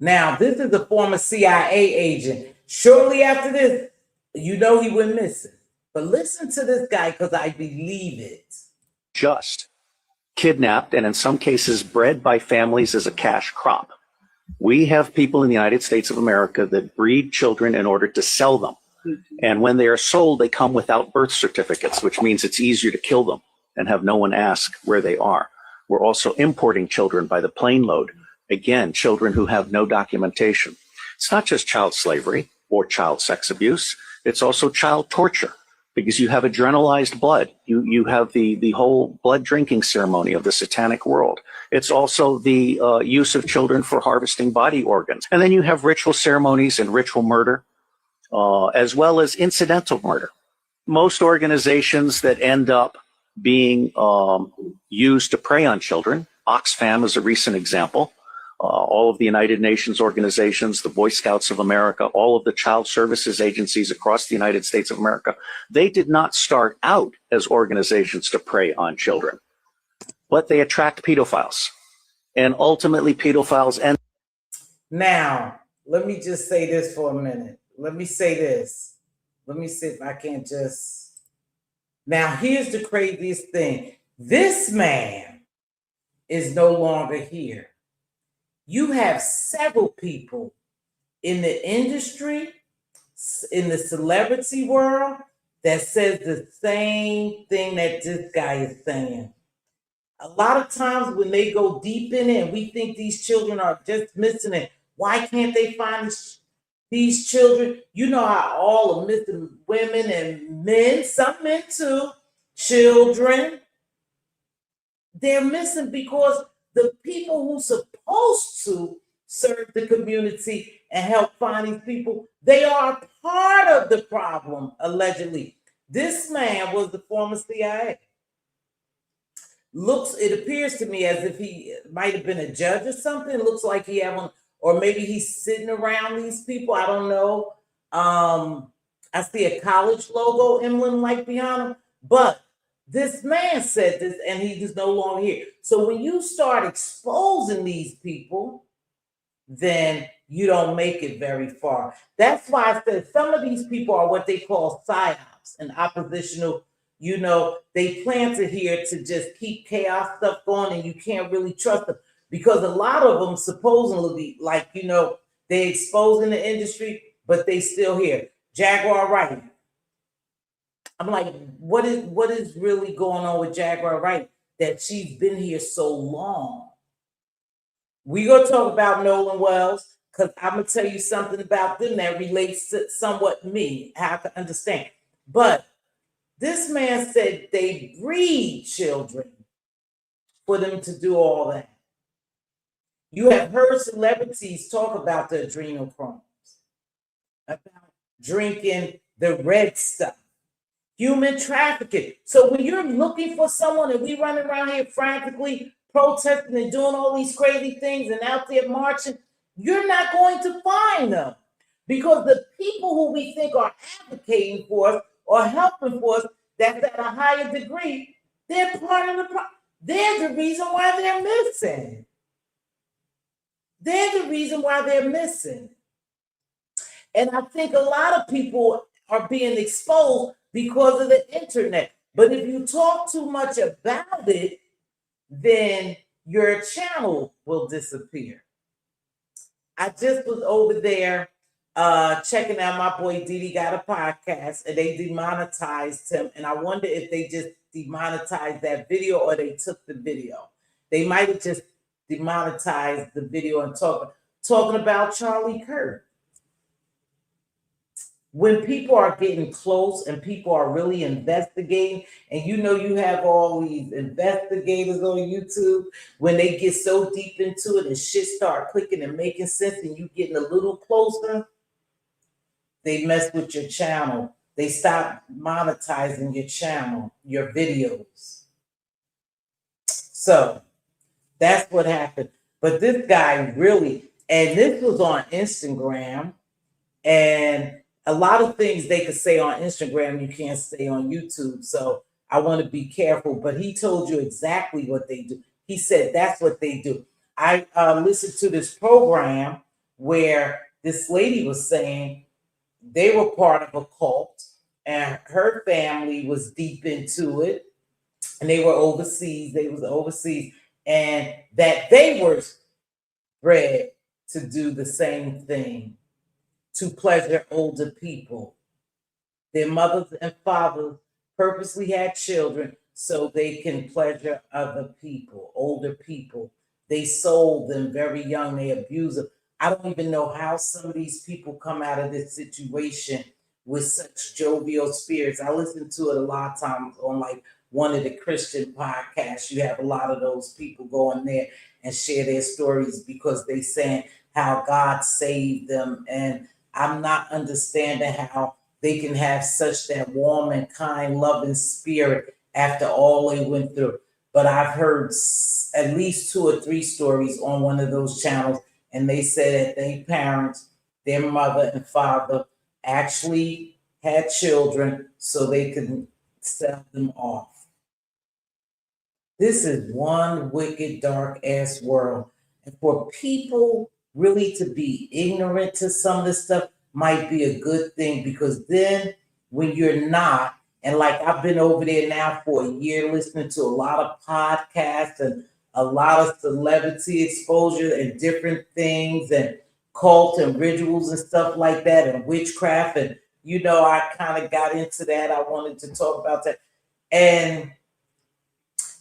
Now, this is a former CIA agent. Shortly after this, you know he went missing. But listen to this guy, because I believe it. Just kidnapped, and in some cases bred by families as a cash crop. We have people in the United States of America that breed children in order to sell them. And when they are sold, they come without birth certificates, which means it's easier to kill them and have no one ask where they are. We're also importing children by the plane load. Again, children who have no documentation. It's not just child slavery or child sex abuse. It's also child torture, because you have adrenalized blood. You have the whole blood drinking ceremony of the satanic world. It's also the use of children for harvesting body organs. And then you have ritual ceremonies and ritual murder, as well as incidental murder. Most organizations that end up being used to prey on children, Oxfam is a recent example, all of the United Nations organizations, the Boy Scouts of America, all of the child services agencies across the United States of America, they did not start out as organizations to prey on children, but they attract pedophiles. And ultimately pedophiles end. Now, let me just say this for a minute. Let me say this. Let me see if I can't just. Now, here's the craziest thing. This man is no longer here. You have several people in the industry, in the celebrity world, that says the same thing that this guy is saying. A lot of times when they go deep in it, we think these children are just missing it. Why can't they find these children? You know how all are missing women and men, some men too, children. They're missing because the people who supposed to serve the community and help find these people, they are part of the problem, allegedly. This man was the former CIA. It appears to me as if he might have been a judge or something. It looks like he had one, or maybe he's sitting around these people. I don't know. I see a college logo emblem like behind him, but this man said this, and he is no longer here. So when you start exposing these people, then you don't make it very far. That's why I said some of these people are what they call psyops and oppositional. You know, they planted here to just keep chaos stuff going, and you can't really trust them, because a lot of them supposedly, like, you know, they exposing the industry, but they still here. Jaguar Wright. I'm like, what is really going on with Jaguar Wright that she's been here so long? We gonna talk about Nolan Wells because I'm gonna tell you something about them that relates to somewhat me, how I can understand. But this man said they breed children for them to do all that. You have heard celebrities talk about the adrenochrome, about drinking the red stuff, human trafficking. So when you're looking for someone and we running around here frantically protesting and doing all these crazy things and out there marching, you're not going to find them because the people who we think are advocating for us or helping for us, that's at a higher degree, they're part of the problem. They're the reason why they're missing. They're the reason why they're missing. And I think a lot of people are being exposed because of the internet. But if you talk too much about it, then your channel will disappear. I just was over there checking out my boy Didi got a podcast and they demonetized him. And I wonder if they just demonetized that video or they took the video. They might have just demonetized the video and talking about Charlie Kirk. When people are getting close and people are really investigating, and you know you have all these investigators on YouTube, when they get so deep into it and shit start clicking and making sense and you getting a little closer, they mess with your channel. They stop monetizing your channel, your videos. So that's what happened. But this guy really, and this was on Instagram, and a lot of things they could say on Instagram, you can't say on YouTube. So I want to be careful. But he told you exactly what they do. He said that's what they do. I listened to this program where this lady was saying they were part of a cult and her family was deep into it. And they were overseas. They was overseas. And that they were bred to do the same thing, to pleasure older people. Their mothers and fathers purposely had children so they can pleasure other people, older people. They sold them very young. They abused them. I don't even know how some of these people come out of this situation with such jovial spirits. I listen to it a lot of times on like one of the Christian podcasts. You have a lot of those people go in there and share their stories because they saying how God saved them. And I'm not understanding how they can have such that warm and kind, loving spirit after all they went through. But I've heard at least 2 or 3 stories on one of those channels, and they said that their parents, their mother and father, actually had children so they could sell them off. This is one wicked, dark-ass world. And for people really to be ignorant to some of this stuff might be a good thing, because then when you're not, and like I've been over there now for a year listening to a lot of podcasts and a lot of celebrity exposure and different things and cult and rituals and stuff like that and witchcraft. And, you know, I kind of got into that. I wanted to talk about that. And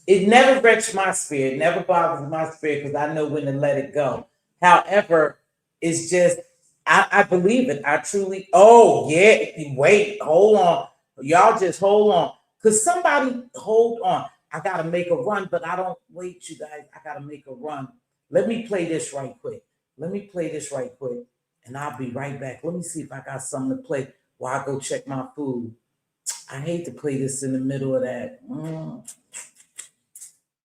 it never wrecks my spirit, never bothers my spirit, because I know when to let it go. However, it's just, I believe it. I truly, oh, yeah, wait, hold on. Y'all just hold on. Because somebody, hold on. I got to make a run, but I don't, wait, you guys, I got to make a run. Let me play this right quick. And I'll be right back. Let me see if I got something to play while I go check my food. I hate to play this in the middle of that.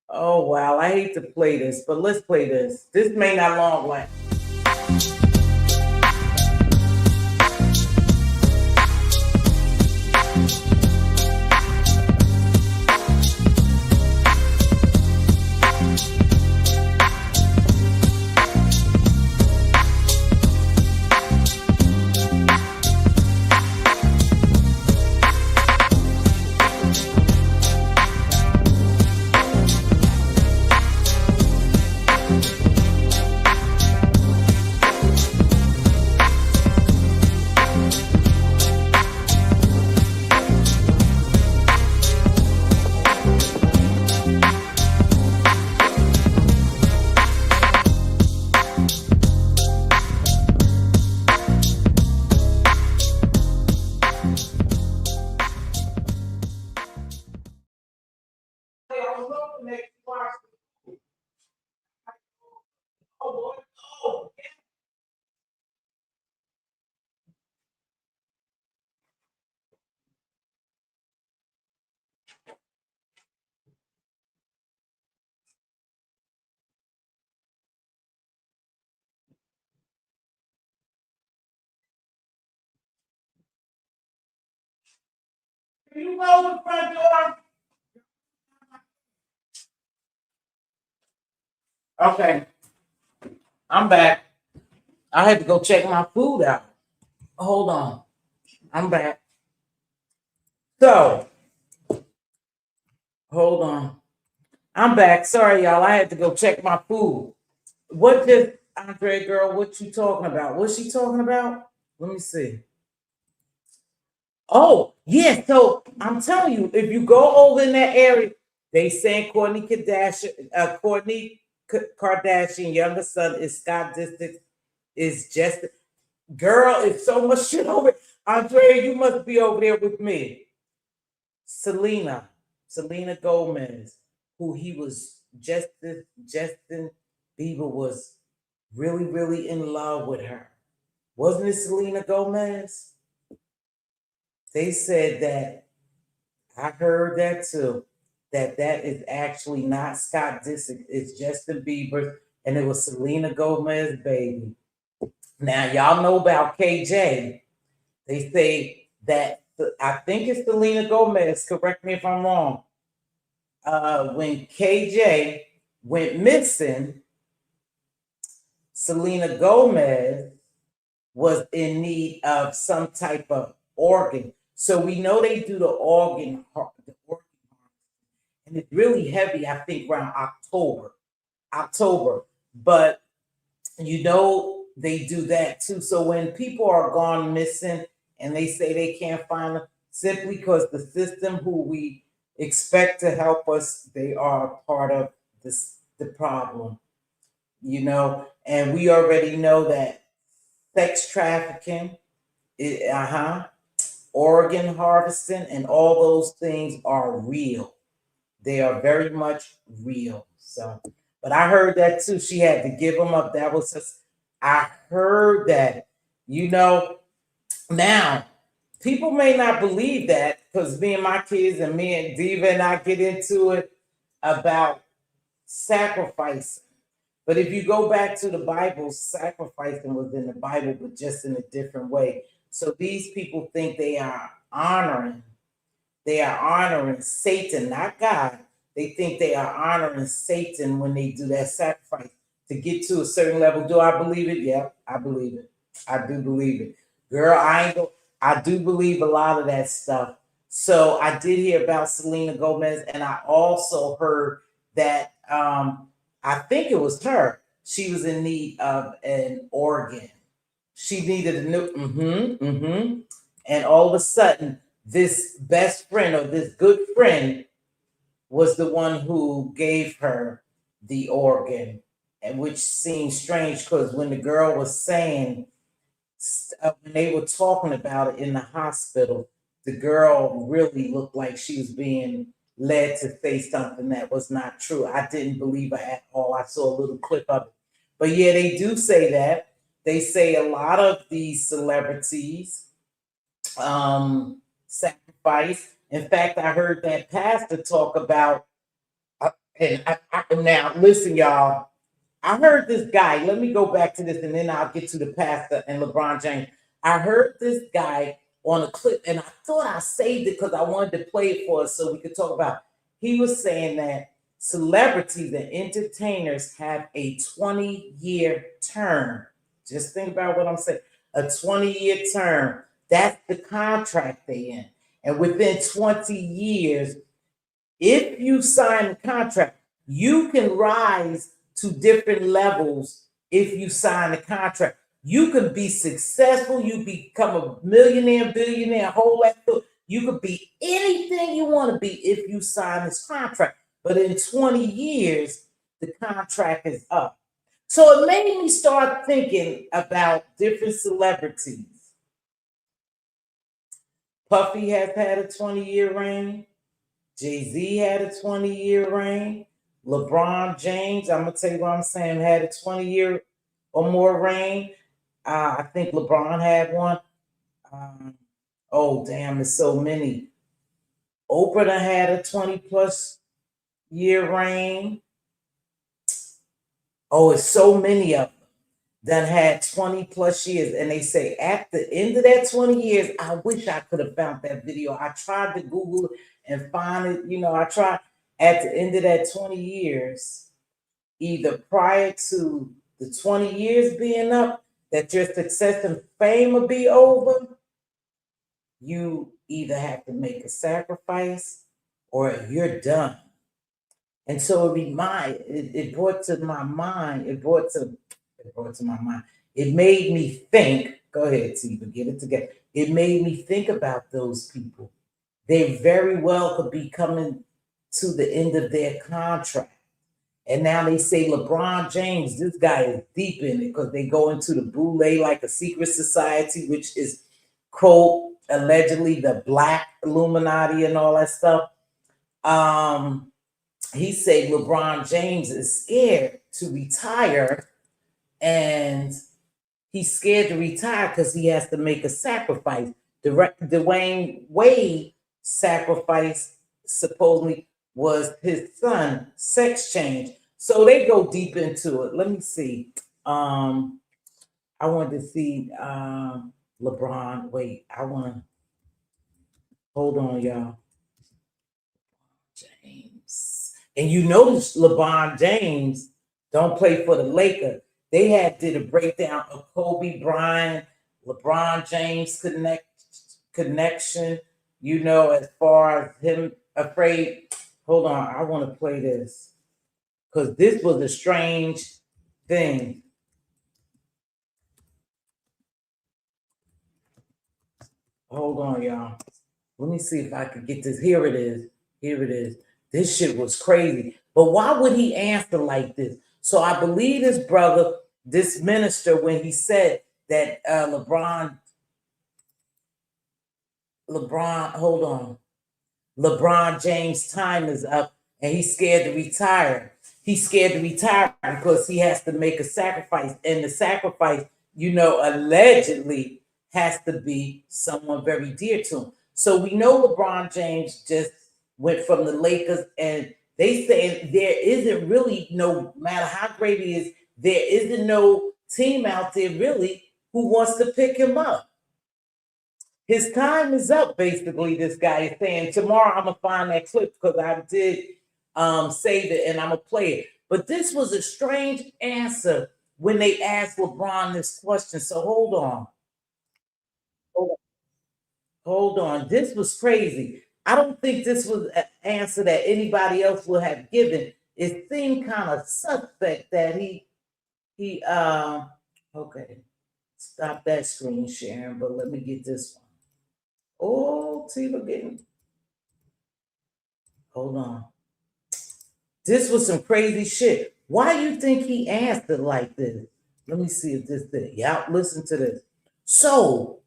Oh, wow, I hate to play this, but let's play this. This may not long last. Can you close the front door? Okay, I'm back. I had to go check my food out. Hold on. I'm back. So, hold on. I'm back. Sorry, y'all. I had to go check my food. What did Andre girl, what you talking about? What's she talking about? Let me see. Oh, yeah. So I'm telling you, if you go over in that area, they saying Kourtney Kardashian younger son is Scott Disick is just girl, it's so much shit over. Andrea, you must be over there with me. Selena Gomez, who he was Justin Bieber was really, really in love with her. Wasn't it Selena Gomez? They said that, I heard that too, that is actually not Scott Disick, it's Justin Bieber, and it was Selena Gomez, baby. Now, y'all know about KJ. They say that, I think it's Selena Gomez, correct me if I'm wrong. When KJ went missing, Selena Gomez was in need of some type of organ. So we know they do the organ, and it's really heavy, I think around October. But you know they do that too. So when people are gone missing and they say they can't find them, simply because the system who we expect to help us, they are part of the problem, you know. And we already know that sex trafficking, organ harvesting, and all those things are real. They are very much real. So, but I heard that too. She had to give them up. That was just, I heard that, you know. Now, people may not believe that because me and my kids and me and Diva and I get into it about sacrificing. But if you go back to the Bible, sacrificing was in the Bible, but just in a different way. So these people think they are honoring Satan, not God. They think they are honoring Satan when they do that sacrifice to get to a certain level. Do I believe it? Yeah, I believe it. I do believe it. Girl, I do believe a lot of that stuff. So I did hear about Selena Gomez, and I also heard that I think it was her. She was in need of an organ. She needed a new, and all of a sudden, this best friend or this good friend was the one who gave her the organ, and which seemed strange because when the girl was saying, when they were talking about it in the hospital, the girl really looked like she was being led to say something that was not true. I didn't believe her at all. I saw a little clip of it. But yeah, they do say that. They say a lot of these celebrities sacrifice. In fact, I heard that pastor talk about, now listen, y'all. I heard this guy. Let me go back to this, and then I'll get to the pastor and LeBron James. I heard this guy on a clip, and I thought I saved it because I wanted to play it for us so we could talk about it. He was saying that celebrities and entertainers have a 20-year term. Just think about what I'm saying. A 20-year term. That's the contract they in. And within 20 years, if you sign the contract, you can rise to different levels if you sign the contract. You could be successful, you become a millionaire, billionaire, whole lot. You could be anything you want to be if you sign this contract. But in 20 years, the contract is up. So it made me start thinking about different celebrities. Puffy has had a 20-year reign. Jay-Z had a 20-year reign. LeBron James, I'm going to tell you what I'm saying, had a 20-year or more reign. I think LeBron had one. Oh, damn, there's so many. Oprah had a 20-plus year reign. Oh, it's so many of them. done had 20 plus years. And they say at the end of that 20 years, I wish I could have found that video. I tried to Google it and find it. You know, I tried at the end of that 20 years, either prior to the 20 years being up, that your success and fame will be over, you either have to make a sacrifice or you're done. And so it brought to my mind, it made me think, go ahead, Teav, get it together. It made me think about those people. They very well could be coming to the end of their contract. And now they say LeBron James, this guy is deep in it because they go into the boule like a secret society, which is, quote, allegedly the Black Illuminati and all that stuff. He said LeBron James is scared to retire, and he's scared to retire because he has to make a sacrifice. Dwayne Wade sacrifice supposedly was his son, sex change. So they go deep into it. Let me see. I wanted to see LeBron. Wait, hold on, y'all. James. And you notice LeBron James don't play for the Lakers. They did a breakdown of Kobe Bryant, LeBron James connection, you know, as far as him afraid. Hold on, I want to play this because this was a strange thing. Hold on, y'all. Let me see if I can get this. Here it is. This shit was crazy. But why would he answer like this? So I believe this brother, this minister, when he said that LeBron, hold on. LeBron James' time is up and he's scared to retire. He's scared to retire because he has to make a sacrifice. And the sacrifice, you know, allegedly has to be someone very dear to him. So we know LeBron James just went from the Lakers, and they say there isn't really, no matter how great he is, there isn't no team out there really who wants to pick him up. His time is up, basically, this guy is saying. Tomorrow I'm going to find that clip because I did save it and I'm going to play it. But this was a strange answer when they asked LeBron this question. So hold on. This was crazy. I don't think this was an answer that anybody else would have given. It seemed kind of suspect that okay. Stop that screen sharing, but let me get this one. Oh, Teav again. Hold on. This was some crazy shit. Why do you think he answered like this? Let me see if this thing. Yeah, listen to this. So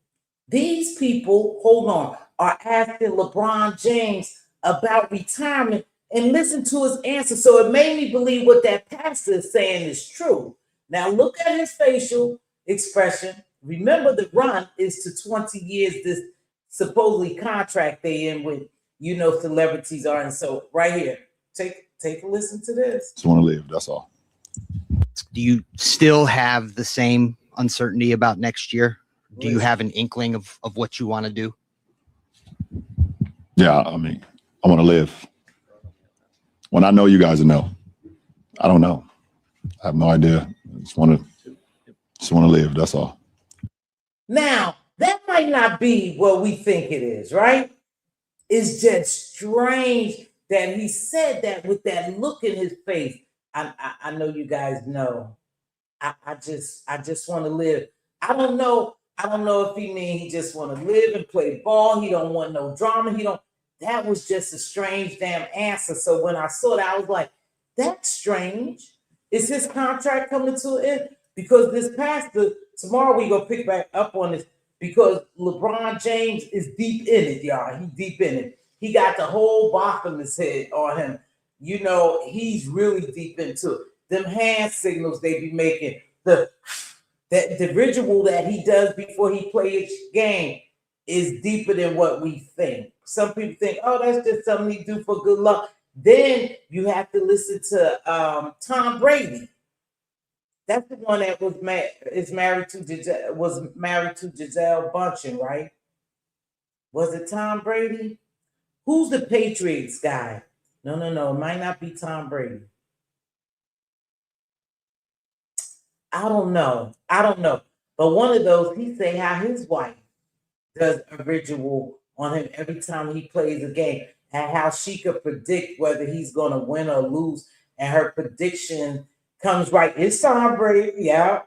these people, hold on, are asking LeBron James about retirement, and listen to his answer. So it made me believe what that pastor is saying is true. Now look at his facial expression. Remember, the run is to 20 years, this supposedly contract they in with, you know, celebrities are. And so right here, take a listen to this. Just want to live, that's all. Do you still have the same uncertainty about next year? Do you have an inkling of what you want to do? Yeah, I mean, I want to live. When I know, you guys will know. I don't know. I have no idea. I just want to live, that's all. Now, that might not be what we think it is, right? It's just strange that he said that with that look in his face. I know you guys know. I just want to live. I don't know if he mean he just want to live and play ball. He don't want no drama. That was just a strange damn answer. So when I saw that, I was like, that's strange. Is his contract coming to an end? Because this pastor, tomorrow we gonna pick back up on this, because LeBron James is deep in it, y'all. He deep in it. He got the whole Botham's head on him. You know, he's really deep into it. Them hand signals they be making, the ritual that he does before he plays each game is deeper than what we think. Some people think, oh, that's just something he do for good luck. Then you have to listen to Tom Brady. That's the one that was married to Giselle Bundchen, right? Was it Tom Brady? Who's the Patriots guy? No. It might not be Tom Brady. I don't know. But one of those, he say how his wife does a ritual on him every time he plays a game, and how she could predict whether he's going to win or lose, and her prediction comes right. It's Tom Brady, yeah,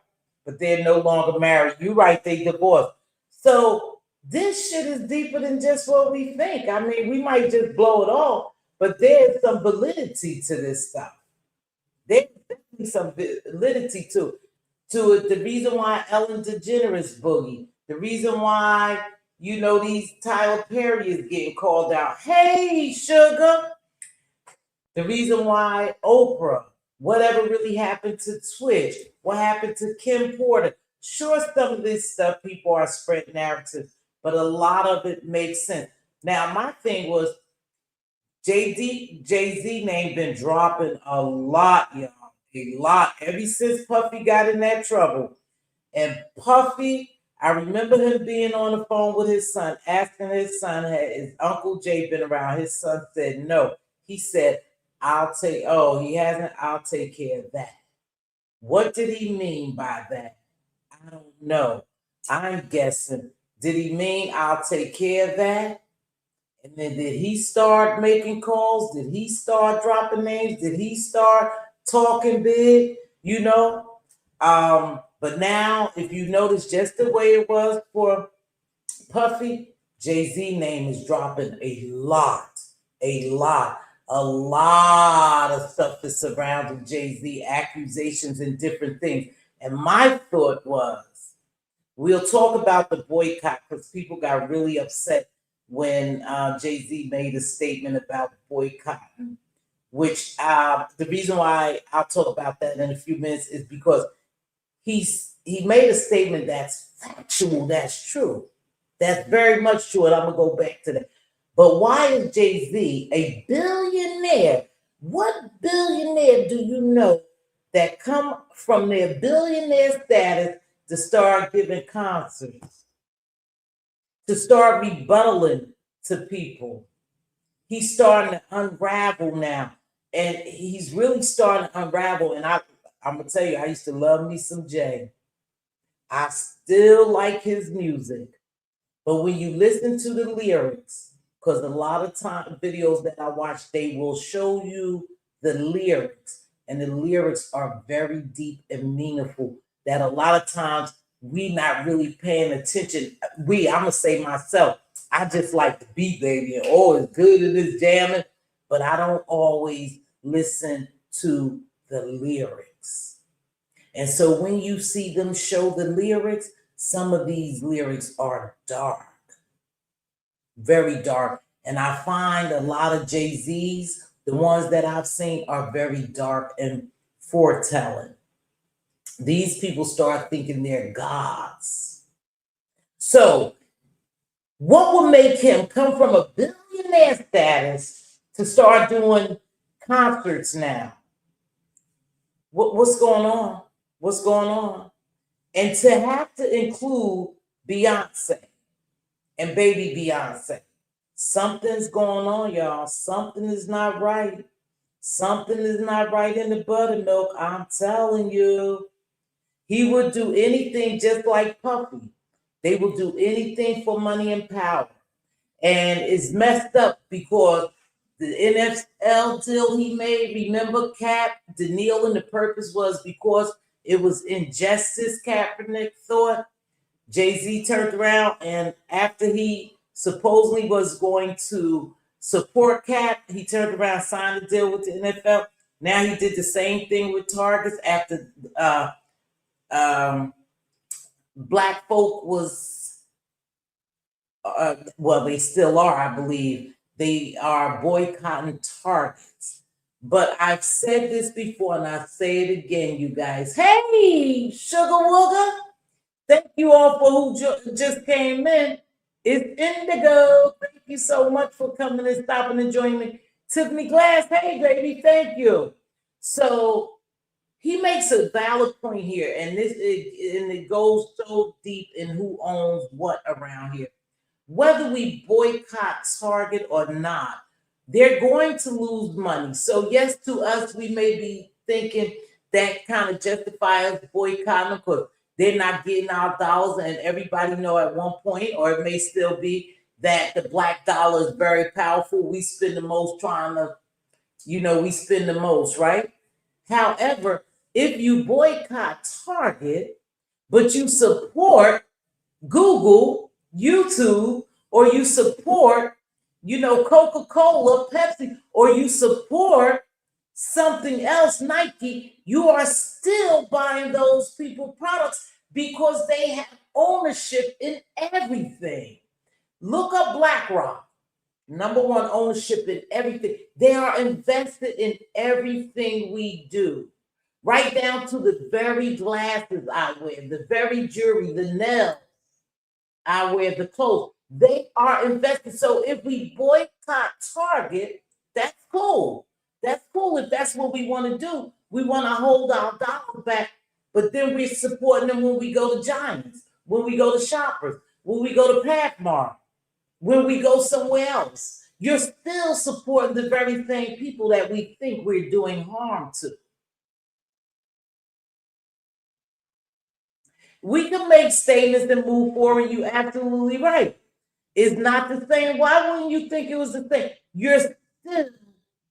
but they're no longer married. You right, they divorced. So this shit is deeper than just what we think. I mean, we might just blow it off, but there's some validity to this stuff. There's definitely some validity to it. The reason why Ellen DeGeneres boogie, the reason why these Tyler Perry is getting called out. Hey, sugar. The reason why Oprah, whatever really happened to Twitch, what happened to Kim Porter. Sure, some of this stuff people are spreading narratives, but a lot of it makes sense. Now, my thing was Jay-Z name been dropping a lot, y'all. A lot. Ever since Puffy got in that trouble. And Puffy, I remember him being on the phone with his son, asking his son, had his Uncle Jay been around? His son said no. He said, he hasn't, I'll take care of that. What did he mean by that? I don't know. I'm guessing, did he mean I'll take care of that? And then did he start making calls? Did he start dropping names? Did he start talking big? But now, if you notice just the way it was for Puffy, Jay-Z name is dropping a lot of stuff is surrounding Jay-Z, accusations and different things. And my thought was, we'll talk about the boycott because people got really upset when Jay-Z made a statement about boycotting, which the reason why I'll talk about that in a few minutes is because he made a statement that's factual, that's true. That's very much true, and I'm going to go back to that. But why is Jay-Z a billionaire? What billionaire do you know that come from their billionaire status to start giving concerts, to start rebuttaling to people? He's starting to unravel now, and he's really starting to unravel. And I'm going to tell you, I used to love me some Jay. I still like his music. But when you listen to the lyrics, because a lot of time videos that I watch, they will show you the lyrics. And the lyrics are very deep and meaningful that a lot of times we not really paying attention. I'm going to say myself, I just like the beat, baby. And it's good at this jamming. But I don't always listen to the lyrics. And so when you see them show the lyrics, some of these lyrics are dark, very dark. And I find a lot of Jay-Z's, the ones that I've seen, are very dark and foretelling. These people start thinking they're gods. So what will make him come from a billionaire status to start doing concerts now? What's going on? What's going on? And to have to include Beyonce and baby Beyonce. Something's going on, y'all. Something is not right. Something is not right in the buttermilk. I'm telling you. He would do anything just like Puffy. They will do anything for money and power. And it's messed up because the NFL deal he made, remember Cap, the kneel and the purpose was because it was injustice, Kaepernick thought. Jay-Z turned around, and after he supposedly was going to support Cap, he turned around, signed a deal with the NFL. Now he did the same thing with Targets after Black folk was, they still are, I believe. They are boycotting Targets. But I've said this before, and I'll say it again, you guys. Hey, Sugar Wooga. Thank you all for who just came in. It's Indigo. Thank you so much for coming and stopping and joining me. Tiffany Glass, hey, baby, thank you. So he makes a valid point here, and it goes so deep in who owns what around here. Whether we boycott Target or not, they're going to lose money. So yes, to us, we may be thinking that kind of justifies boycotting because they're not getting our dollars, and everybody know at one point, or it may still be that the black dollar is very powerful. We spend the most trying to, we spend the most, right? However, if you boycott Target, but you support Google, YouTube, or you support, Coca-Cola, Pepsi, or you support something else, Nike, you are still buying those people products because they have ownership in everything. Look up BlackRock. Number one, ownership in everything. They are invested in everything we do, right down to the very glasses I wear, the very jewelry, the nails I wear, the clothes. They are invested. So if we boycott Target, that's cool. That's cool if that's what we want to do. We want to hold our dollar back, but then we're supporting them when we go to Giants, when we go to Shoppers, when we go to Pathmark, when we go somewhere else. You're still supporting the very same people that we think we're doing harm to. We can make statements and move forward. You're absolutely right. It's not the same. Why wouldn't you think it was the same? You're still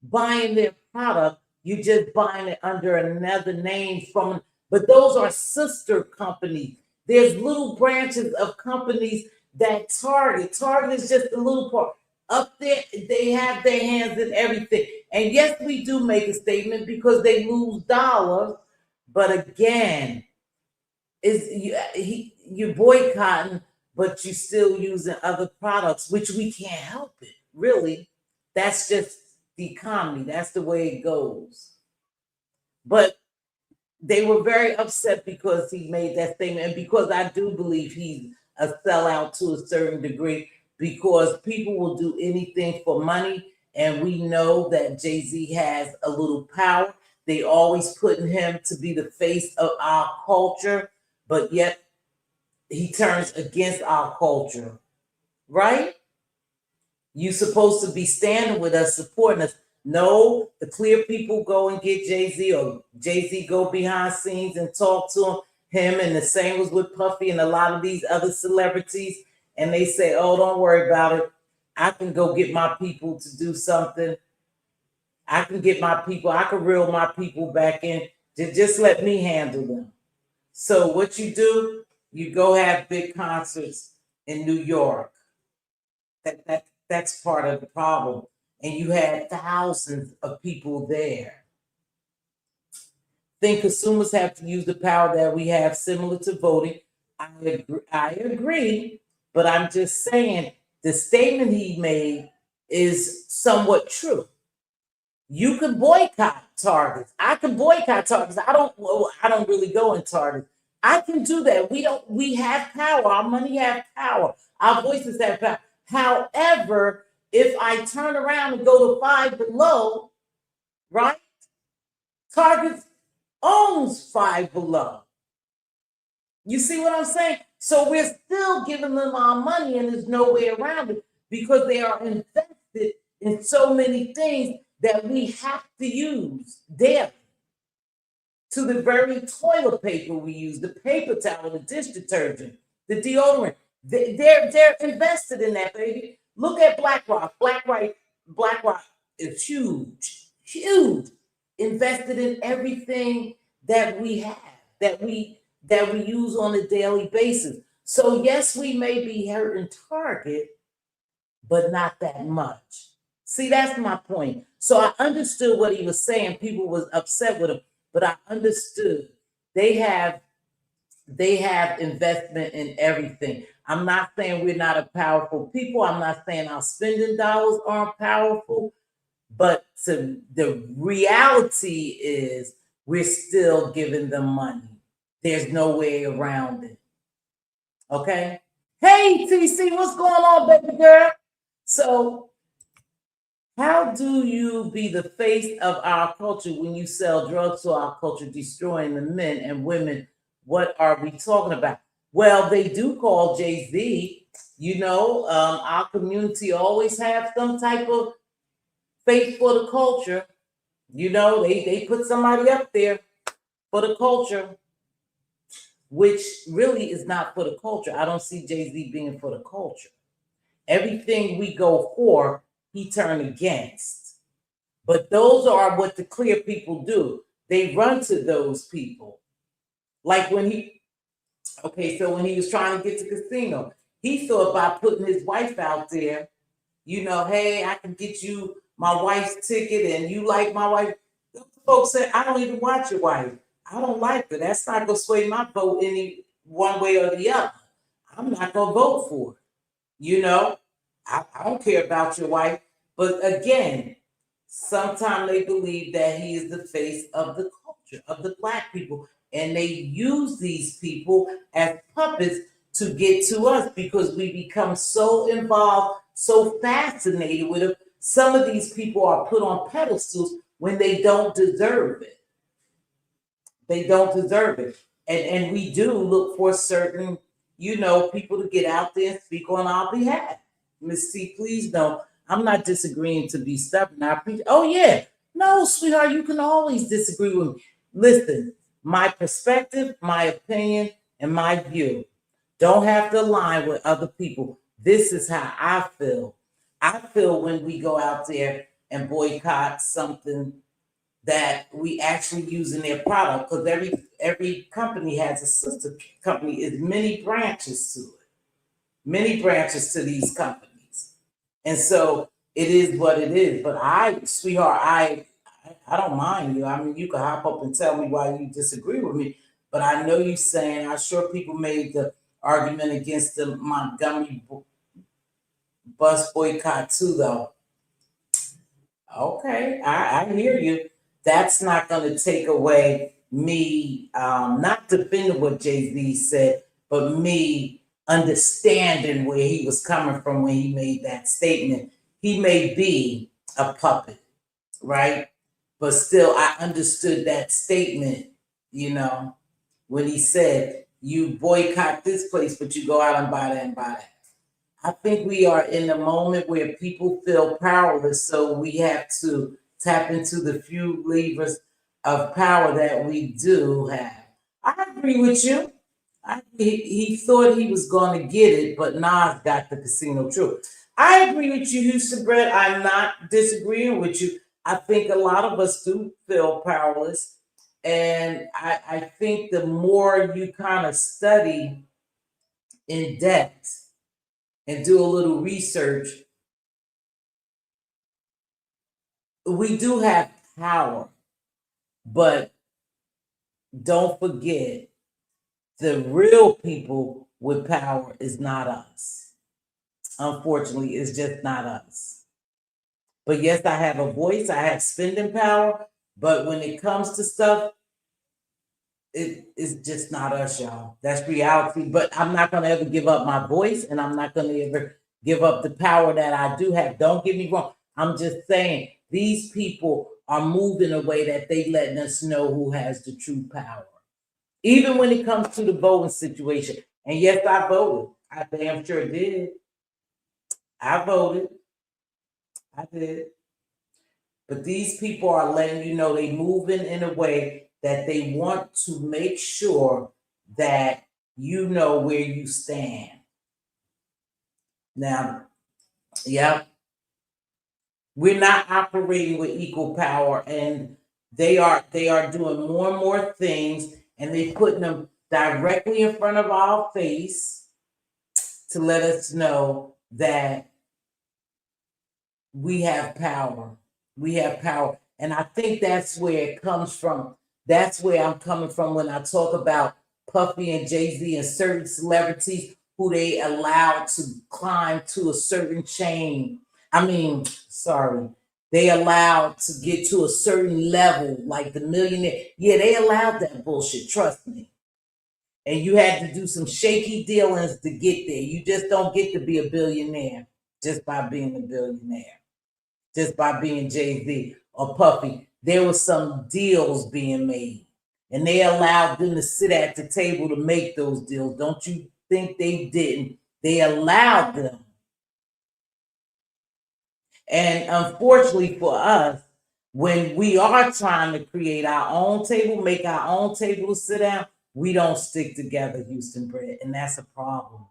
buying their product. You're just buying it under another name from, but those are sister companies. There's little branches of companies that Target is just a little part. Up there, they have their hands in everything. And yes, we do make a statement because they lose dollars. But again, you're boycotting, but you're still using other products, which we can't help it. Really, that's just the economy. That's the way it goes. But they were very upset because he made that statement, and because I do believe he's a sellout to a certain degree, because people will do anything for money, and we know that Jay-Z has a little power. They always putting him to be the face of our culture, but yet he turns against our culture, right? You're supposed to be standing with us, supporting us. No, the clear people go and get Jay-Z, or Jay-Z go behind scenes and talk to him, and the same was with Puffy and a lot of these other celebrities, and they say, oh, don't worry about it. I can go get my people to do something. I can get my people, I can reel my people back in. Just let me handle them. So what you do, you go have big concerts in New York. That's part of the problem. And you had thousands of people there. Think consumers have to use the power that we have, similar to voting. I agree, but I'm just saying the statement he made is somewhat true. You can boycott Targets. I can boycott Targets. I don't really go in Targets. I can do that. We have power. Our money has power. Our voices have power. However, if I turn around and go to Five Below, right? Target owns Five Below. You see what I'm saying? So we're still giving them our money, and there's no way around it because they are invested in so many things that we have to use daily. To the very toilet paper we use, the paper towel, the dish detergent, the deodorant. They're invested in that, baby. Look at BlackRock. BlackRock is huge. Invested in everything that we have, that we use on a daily basis. So yes, we may be hurting Target, but not that much. See, that's my point. So I understood what he was saying. People was upset with him, but I understood they have investment in everything. I'm not saying we're not a powerful people. I'm not saying our spending dollars aren't powerful, but the reality is we're still giving them money. There's no way around it. Okay? Hey, TC, what's going on, baby girl? So How do you be the face of our culture when you sell drugs to our culture, destroying the men and women? What are we talking about? Well, they do call Jay-Z. Our community always have some type of face for the culture. They put somebody up there for the culture, which really is not for the culture. I don't see Jay-Z being for the culture. Everything we go for, he turned against. But those are what the clear people do. They run to those people. Like when he was trying to get to casino, he thought by putting his wife out there, hey, I can get you my wife's ticket and you like my wife. Those folks said, I don't even watch your wife. I don't like her. That's not going to sway my vote any one way or the other. I'm not going to vote for it. I don't care about your wife. But again, sometimes they believe that he is the face of the culture, of the Black people. And they use these people as puppets to get to us because we become so involved, so fascinated with them. Some of these people are put on pedestals when they don't deserve it. They don't deserve it. And we do look for certain, people to get out there and speak on our behalf. Ms. T, please know, I'm not disagreeing to be stubborn. I appreciate, oh yeah, no, sweetheart, you can always disagree with me. Listen, my perspective, my opinion, and my view don't have to align with other people. This is how I feel. I feel when we go out there and boycott something that we actually use in their product, because every company has a sister company. It's many branches to it, many branches to these companies, and so it is what it is. But sweetheart, I don't mind you. I mean, you can hop up and tell me why you disagree with me, but I know you saying, I'm sure people made the argument against the Montgomery bus boycott too, though. Okay, I hear you. That's not going to take away me not defending what Jay-Z said, but me understanding where he was coming from when he made that statement. He may be a puppet, right? But still, I understood that statement, when he said, you boycott this place, but you go out and buy that and buy that. I think we are in a moment where people feel powerless, so we have to tap into the few levers of power that we do have. I agree with you. He thought he was going to get it, but Nas got the casino truth. I agree with you, Houston Brett. I'm not disagreeing with you. I think a lot of us do feel powerless. And I think the more you kind of study in depth and do a little research, we do have power, but don't forget, the real people with power is not us. Unfortunately, it's just not us. But yes, I have a voice, I have spending power, but when it comes to stuff, it's just not us, y'all. That's reality. But I'm not going to ever give up my voice, and I'm not going to ever give up the power that I do have. Don't get me wrong. I'm just saying these people are moving a way that they letting us know who has the true power. Even when it comes to the voting situation. And yes, I voted. I damn sure did. I voted. I did. But these people are letting you know they moving in a way that they want to make sure that you know where you stand. Now, yeah, we're not operating with equal power, and they are doing more and more things, and they're putting them directly in front of our face to let us know that we have power. We have power. And I think that's where it comes from. That's where I'm coming from when I talk about Puffy and Jay-Z and certain celebrities who they allowed to climb to a certain chain. They allowed to get to a certain level, like the millionaire. Yeah, they allowed that bullshit, trust me. And you had to do some shaky dealings to get there. You just don't get to be a billionaire just by being a billionaire. just by being Jay-Z or Puffy. There was some deals being made, and they allowed them to sit at the table to make those deals. Don't you think they didn't? They allowed them. And unfortunately for us, when we are trying to create our own table, make our own table to sit down, we don't stick together, Houston Bread, and that's a problem.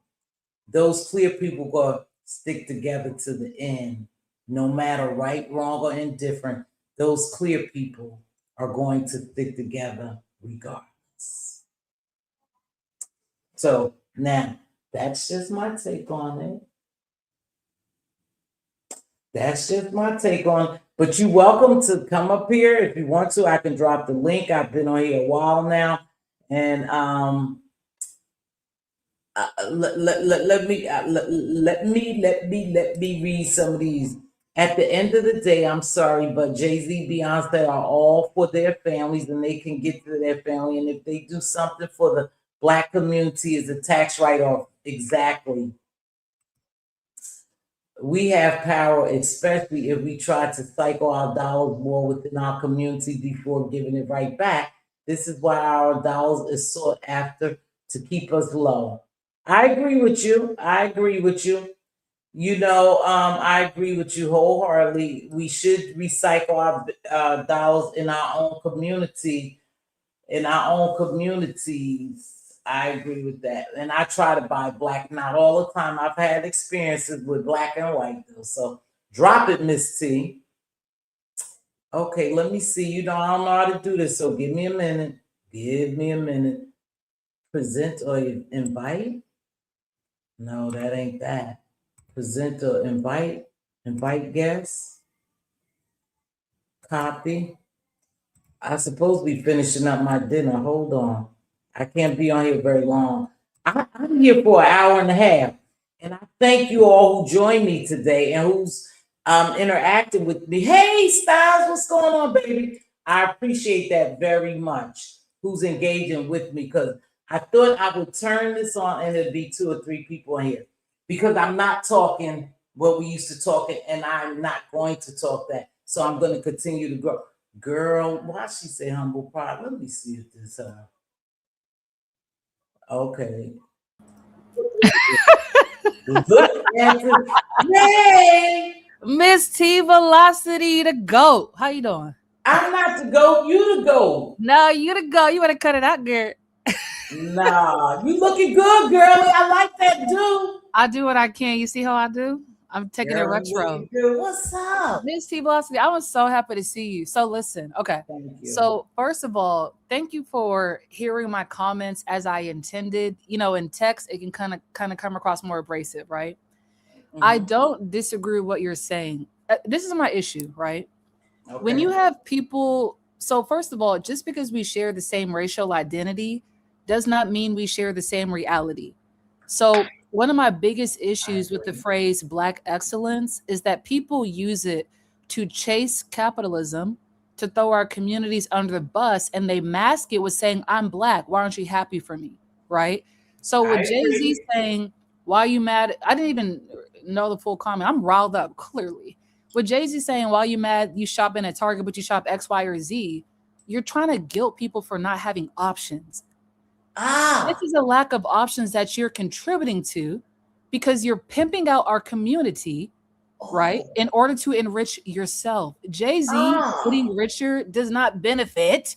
Those clear people go stick together to the end, no matter right, wrong, or indifferent. Those clear people are going to stick together regardless. So now, that's just my take on it. That's just my take on it. But you're welcome to come up here if you want to. I can drop the link. I've been on here a while now, and let me read some of these. At the end of the day, I'm sorry, but Jay-Z, Beyonce are all for their families, and they can get to their family. And if they do something for the Black community, is a tax write-off. Exactly. We have power, especially if we try to cycle our dollars more within our community before giving it right back. This is why our dollars is sought after, to keep us low. I agree with you. I agree with you. I agree with you wholeheartedly. We should recycle our dollars in our own community, in our own communities. I agree with that. And I try to buy Black, not all the time. I've had experiences with Black and white, though. So drop it, Miss T. Okay, let me see. I don't know how to do this, so give me a minute. Give me a minute. Present or invite? No, that ain't that. Present or invite? Invite guests? Copy. I supposed to be finishing up my dinner. Hold on. I can't be on here very long. I'm here for an hour and a half. And I thank you all who joined me today and who's interacting with me. Hey, Styles, what's going on, baby? I appreciate that very much. Who's engaging with me, because I thought I would turn this on and it'd be 2 or 3 people in here, because I'm not talking what we used to talk, and I'm not going to talk that. So I'm going to continue to grow. Girl, why she say humble pie? Let me see if this okay. Look at it. Yay! Mz.Teavalocity, the GOAT. How you doing? I'm not the GOAT, you the GOAT. No, you the GOAT. You better cut it out, girl. Nah, you looking good, girlie. I like that dude. I do what I can. You see how I do? I'm taking it retro. Good. What's up? Mz.Teavalocity, I was so happy to see you. So listen, okay. Thank you. So first of all, thank you for hearing my comments as I intended. In text, it can kind of come across more abrasive, right? Mm-hmm. I don't disagree with what you're saying. This is my issue, right? Okay. When you have people, so first of all, just because we share the same racial identity does not mean we share the same reality. So one of my biggest issues with the phrase Black excellence is that people use it to chase capitalism, to throw our communities under the bus, and they mask it with saying, I'm Black. Why aren't you happy for me? Right? So with Jay-Z saying, why are you mad? I didn't even know the full comment. I'm riled up, clearly. With Jay-Z saying, why are you mad? You shop in at Target, but you shop X, Y, or Z. You're trying to guilt people for not having options. This is a lack of options that you're contributing to, because you're pimping out our community, right, in order to enrich yourself. Jay-Z getting richer does not benefit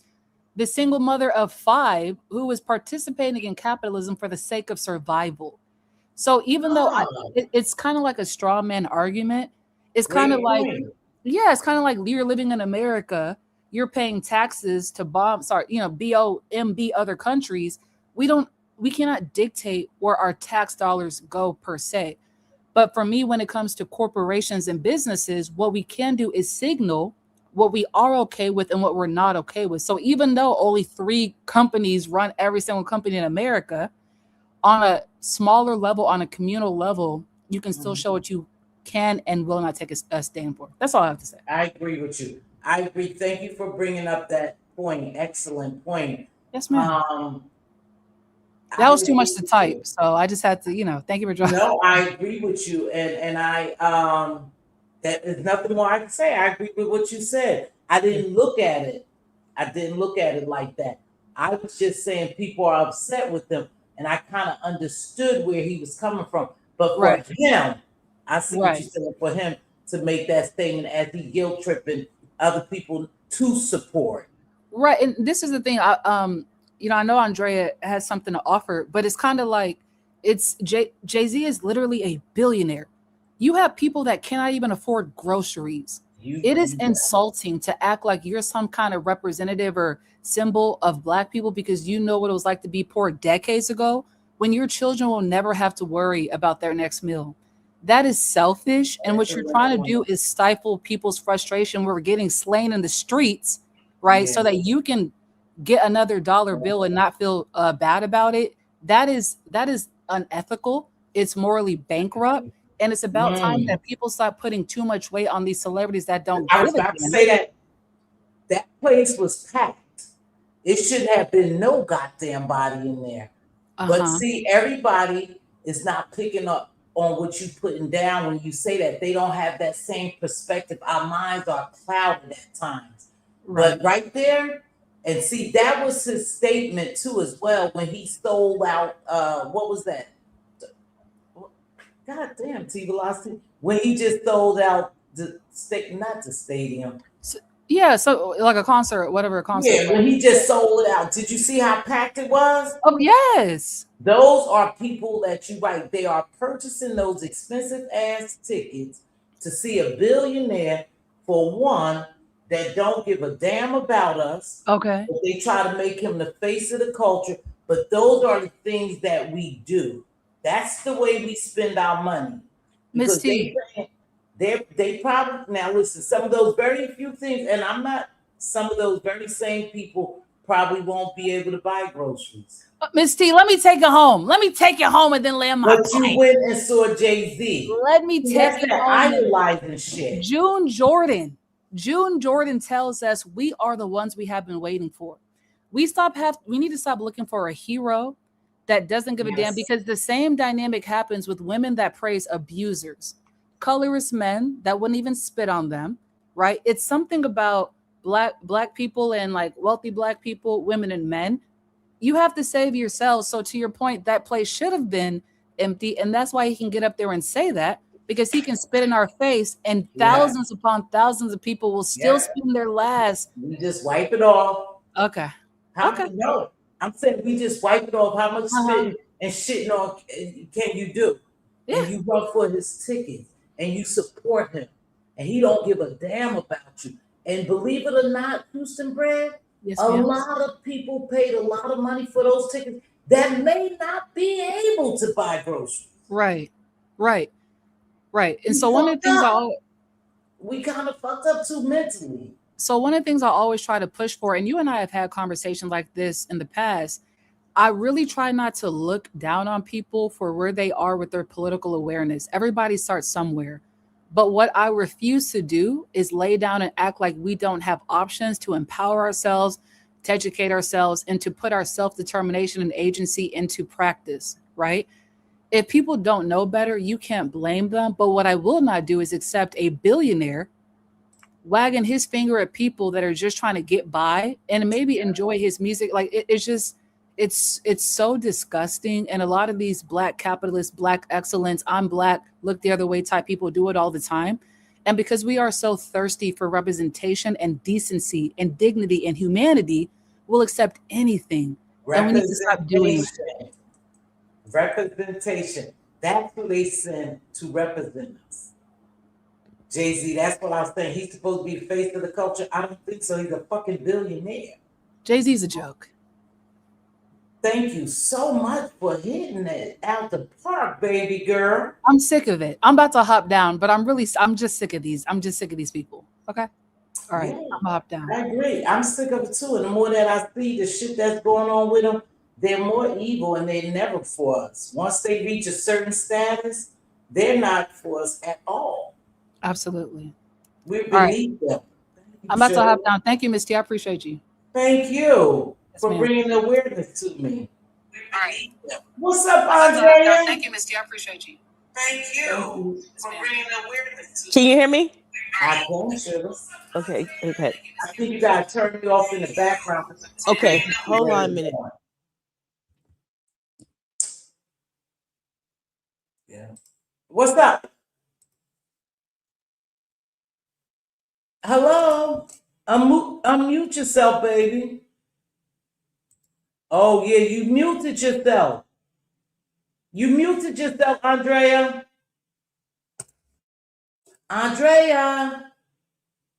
the single mother of 5 who is participating in capitalism for the sake of survival. So even though it's kind of like a straw man argument, it's kind of like, it's kind of like you're living in America, you're paying taxes to BOMB other countries. We cannot dictate where our tax dollars go per se. But for me, when it comes to corporations and businesses, what we can do is signal what we are okay with and what we're not okay with. So even though only 3 companies run every single company in America, on a smaller level, on a communal level, you can still show what you can and will not take a stand for. That's all I have to say. I agree with you. I agree. Thank you for bringing up that point. Excellent point. Yes, ma'am. That was too much to type, so I just had to, thank you for joining. No, I agree with you, and I That is nothing more I can say. I agree with what you said. I didn't look at it. Like that. I was just saying people are upset with him, and I kind of understood where he was coming from. But for him, I see what you're saying. For him to make that statement as he guilt tripping other people to support. Right, and this is the thing. I know Andrea has something to offer, but it's kind of like Jay-Z is literally a billionaire. You have people that cannot even afford groceries. It is insulting to act like you're some kind of representative or symbol of Black people because you know what it was like to be poor decades ago, when your children will never have to worry about their next meal. That is selfish. And what you're trying to do is stifle people's frustration. We're getting slain in the streets, right? So that you can get another dollar bill and not feel bad about it. That is unethical. It's morally bankrupt. And it's about time that people stop putting too much weight on these celebrities that don't. I was about to say that place was packed. It shouldn't have been no goddamn body in there. But see, everybody is not picking up on what you putting down when you say that. They don't have that same perspective. Our minds are clouded at times. But right there, and see, that was his statement too as well when he sold out. What was that? God damn, Teavalocity. When he just sold out not the stadium. So like a concert, whatever a concert. Yeah, when he just sold it out. Did you see how packed it was? Oh, yes. Those are people that they are purchasing those expensive ass tickets to see a billionaire, for one, that don't give a damn about us. Okay. But they try to make him the face of the culture. But those are the things that we do. That's the way we spend our money. Ms. T. They probably, now listen, some of those very few things, and some of those very same people probably won't be able to buy groceries. Ms. T, let me take it home. Let me take it home and then land my But you went and saw Jay-Z. Let me take it home. Idolizing shit. June Jordan tells us we are the ones we have been waiting for. We need to stop looking for a hero that doesn't give a damn, because the same dynamic happens with women that praise abusers, colorist men that wouldn't even spit on them, right? It's something about black people and like wealthy Black people, women and men. You have to save yourselves. So to your point, that place should have been empty. And that's why he can get up there and say that, because he can spit in our face and thousands upon thousands of people will still spend their last. You just wipe it off. Okay. No, I'm saying we just wipe it off. How much spitting and shitting on can you do? And you run for his tickets and you support him, and he don't give a damn about you. And believe it or not, Houston Brad, a lot of people paid a lot of money for those tickets that may not be able to buy groceries. Right. And so one of the things we kind of fucked up too mentally. So one of the things I always try to push for, and you and I have had conversations like this in the past, I really try not to look down on people for where they are with their political awareness. Everybody starts somewhere. But what I refuse to do is lay down and act like we don't have options to empower ourselves, to educate ourselves, and to put our self-determination and agency into practice, right? If people don't know better, you can't blame them. But what I will not do is accept a billionaire wagging his finger at people that are just trying to get by and maybe enjoy his music. Like it's so disgusting. And a lot of these Black capitalists, Black excellence, I'm Black, look the other way type people do it all the time. And because we are so thirsty for representation and decency and dignity and humanity, we'll accept anything. And we need to stop doing it. Representation. That's who they send to represent us. Jay-Z, that's what I was saying. He's supposed to be the face of the culture. I don't think so. He's a fucking billionaire. Jay-Z's a joke. Thank you so much for hitting it out the park, baby girl. I'm sick of it. I'm about to hop down, but I'm just sick of these. I'm just sick of these people. Okay. All right. I'm gonna hop down. I agree. I'm sick of it too. And the more that I see the shit that's going on with them, they're more evil and they're never for us. Once they reach a certain status, they're not for us at all. Absolutely. We believe them. I'm about to hop down. Thank you, Ms. T. I appreciate you. Thank you for bringing the awareness to me. All right. What's up, Andrea? Thank you, Ms. T. I appreciate you. Thank you for bringing the awareness to. Can you hear me? I can, sugar. Okay. Okay. I think you gotta turn me off in the background. Okay. Hold on a minute. Yeah. What's up? Hello? Unmute yourself, baby. Oh, yeah, you muted yourself. You muted yourself, Andrea. Andrea,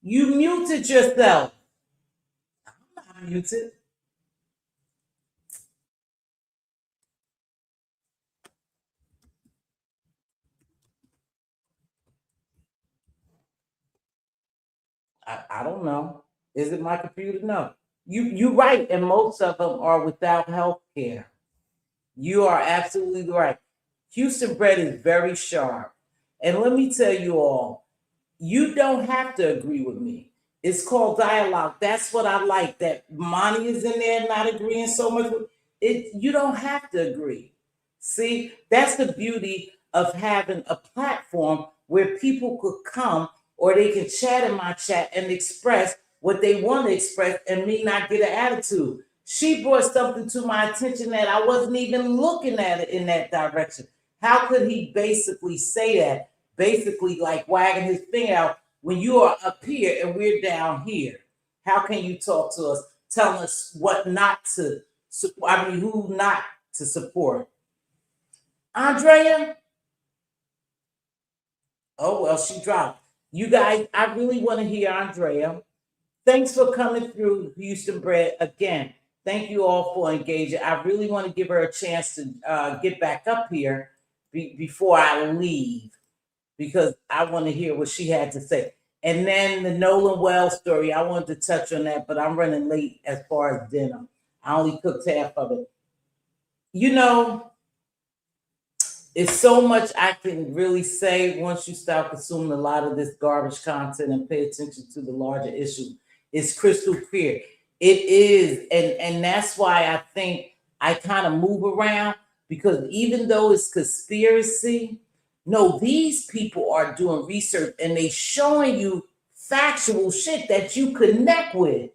you muted yourself. I'm not muted. I don't know. Is it my computer? No. You're right, and most of them are without health care. You are absolutely right. Houston bread is very sharp. And let me tell you all, you don't have to agree with me. It's called dialogue. That's what I like. That Monty is in there not agreeing so much with it. You don't have to agree. See, that's the beauty of having a platform where people could come or they can chat in my chat and express what they want to express and me not get an attitude. She brought something to my attention that I wasn't even looking at it in that direction. How could he basically say that? Basically, like wagging his finger out when you are up here and we're down here. How can you talk to us, telling us what not to support? I mean, who not to support? Andrea? Oh, well, she dropped. You guys, I really want to hear Andrea. Thanks for coming through Houston Bread again. Thank you all for engaging. I really want to give her a chance to get back up here before I leave, because I want to hear what she had to say. And then the Nolan Wells story, I wanted to touch on that, but I'm running late as far as dinner. I only cooked half of it. You know, it's so much I can really say once you start consuming a lot of this garbage content and pay attention to the larger issue. It's crystal clear. It is, and that's why I think I kind of move around, because even though it's conspiracy, no, these people are doing research and they showing you factual shit that you connect with.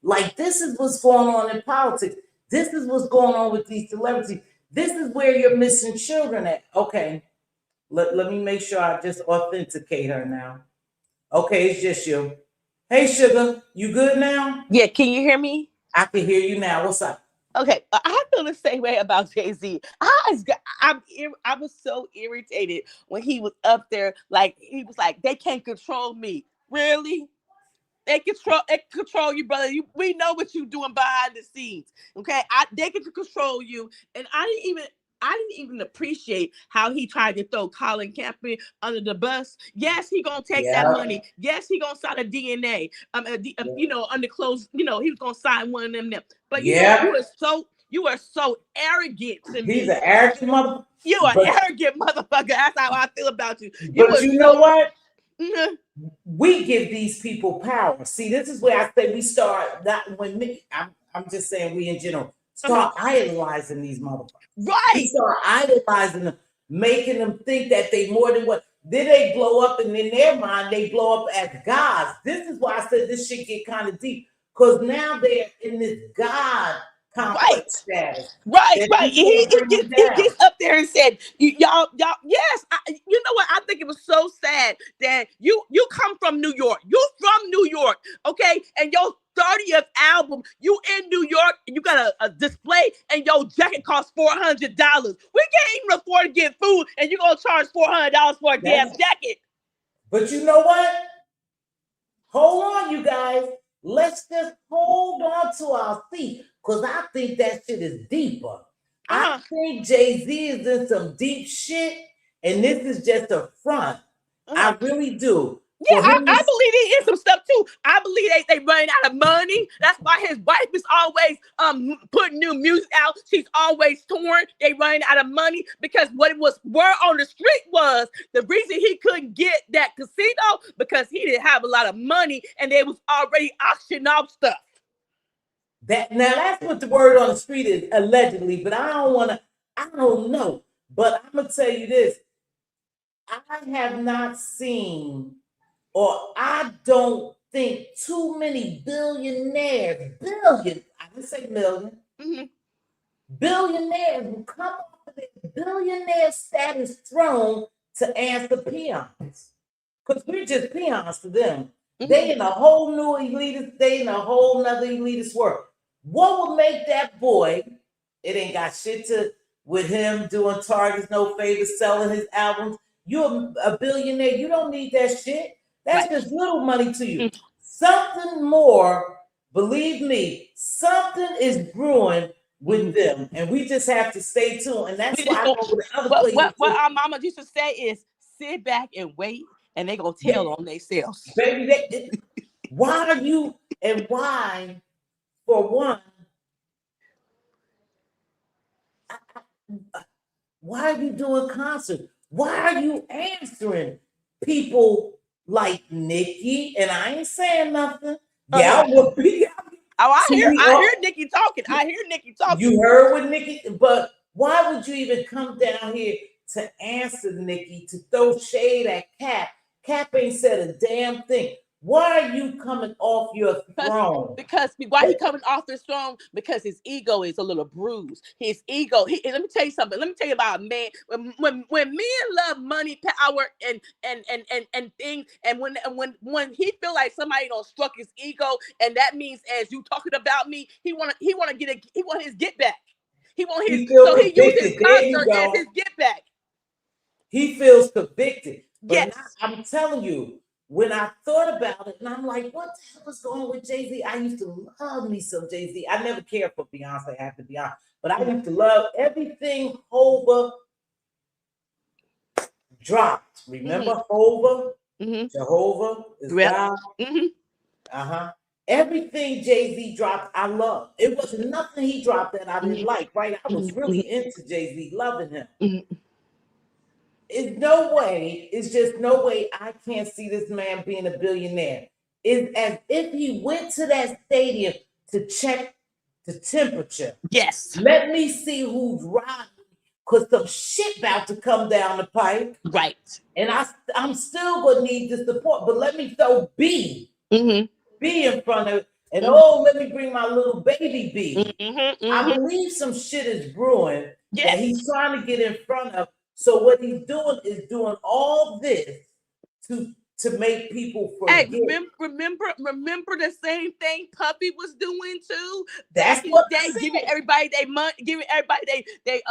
Like, this is what's going on in politics. This is what's going on with these celebrities. This is where you're missing children at. Okay, let me make sure I just authenticate her now. Okay, it's just you. Hey, sugar, you good now? Yeah, can you hear me? I can hear you now. What's up? Okay, I feel the same way about Jay-Z. I was so irritated when he was up there, like he was like, they can't control me. Really? They control you, brother. We know what you're doing behind the scenes. Okay, they can control you, and I didn't even appreciate how he tried to throw Colin Kaepernick under the bus. Yes, he gonna take that money. Yes, he gonna sign a DNA. You know, under close. You know, he was gonna sign one of them. But you know, you are so arrogant to me. He's an arrogant motherfucker. You are an arrogant motherfucker. That's how I feel about you. But you know what? Mm-hmm. We give these people power. See, this is where I say we start. Not when me. I'm just saying we in general start idolizing these motherfuckers. Right. We start idolizing them, making them think that they more than what. Then they blow up, and in their mind, they blow up as gods. This is why I said this shit get kind of deep, because now they're in this God complex status. Right. He gets up there and said, y'all, yes. You know what? I think it was so sad that you come from New York. You from New York, okay? And your 30th album, you in New York, and you got a display, and your jacket costs $400. We can't even afford to get food, and you're gonna charge $400 for a damn jacket. But you know what? Hold on, you guys. Let's just hold on to our feet, because I think that shit is deeper. I think Jay-Z is in some deep shit, and this is just a front. I really do. Yeah, I believe he is some stuff too. I believe they running out of money. That's why his wife is always putting new music out. She's always touring. They running out of money, because what it was word on the street was the reason he couldn't get that casino, because he didn't have a lot of money and they was already auctioning off stuff. Now that's what the word on the street is, allegedly, but I don't know. But I'm gonna tell you this. I have not seen, or I don't think too many billionaires, I didn't say million, billionaires who come off of their billionaire status throne to answer peons. Because we're just peons to them. They in a whole new elitist, they in a whole nother elitist world. What would make that boy, it ain't got shit to with him doing Targets, no favors, selling his albums. You're a billionaire. You don't need that shit. That's just little money to you. Something more, believe me, something is brewing with them. And we just have to stay tuned. And that's why I go with the other places. What our mama used to say is sit back and wait, and they gonna tell on themselves. Baby, why are you, and why, for one, why are you doing concerts? Why are you answering people like Nikki? And I ain't saying nothing. Yeah, will be. I hear Nikki talking. I hear Nikki talking. You heard with Nikki, but why would you even come down here to answer Nikki, to throw shade at Cap? Cap ain't said a damn thing. Why are you coming off your throne? Because why he coming off the throne? Because his ego is a little bruised. His ego. Let me tell you something. Let me tell you about a man. When men love money, power, and things, and when he feel like somebody don't struck his ego, and that means as you talking about me, he want his get back. He use his concert as his get back. He feels convicted. But yes, I'm telling you. When I thought about it, and I'm like, what the hell is going on with Jay-Z? I used to love me some Jay-Z. I never cared for Beyonce, I have to be honest. But I used to love everything Hova dropped. Remember Hova? Jehovah is God. Everything Jay-Z dropped, I loved. It wasn't nothing he dropped that I didn't like, right? I was really into Jay-Z, loving him. It's no way, it's just no way I can't see this man being a billionaire. It's as if he went to that stadium to check the temperature. Yes. Let me see who's riding, because some shit about to come down the pipe. Right. And I'm still going to need the support, but let me throw B. B in front of it. And let me bring my little baby B. I believe some shit is brewing that he's trying to get in front of. So what he's doing is doing all this to make people forget. Hey, remember the same thing Puffy was doing too. That's what they giving everybody their money, giving everybody they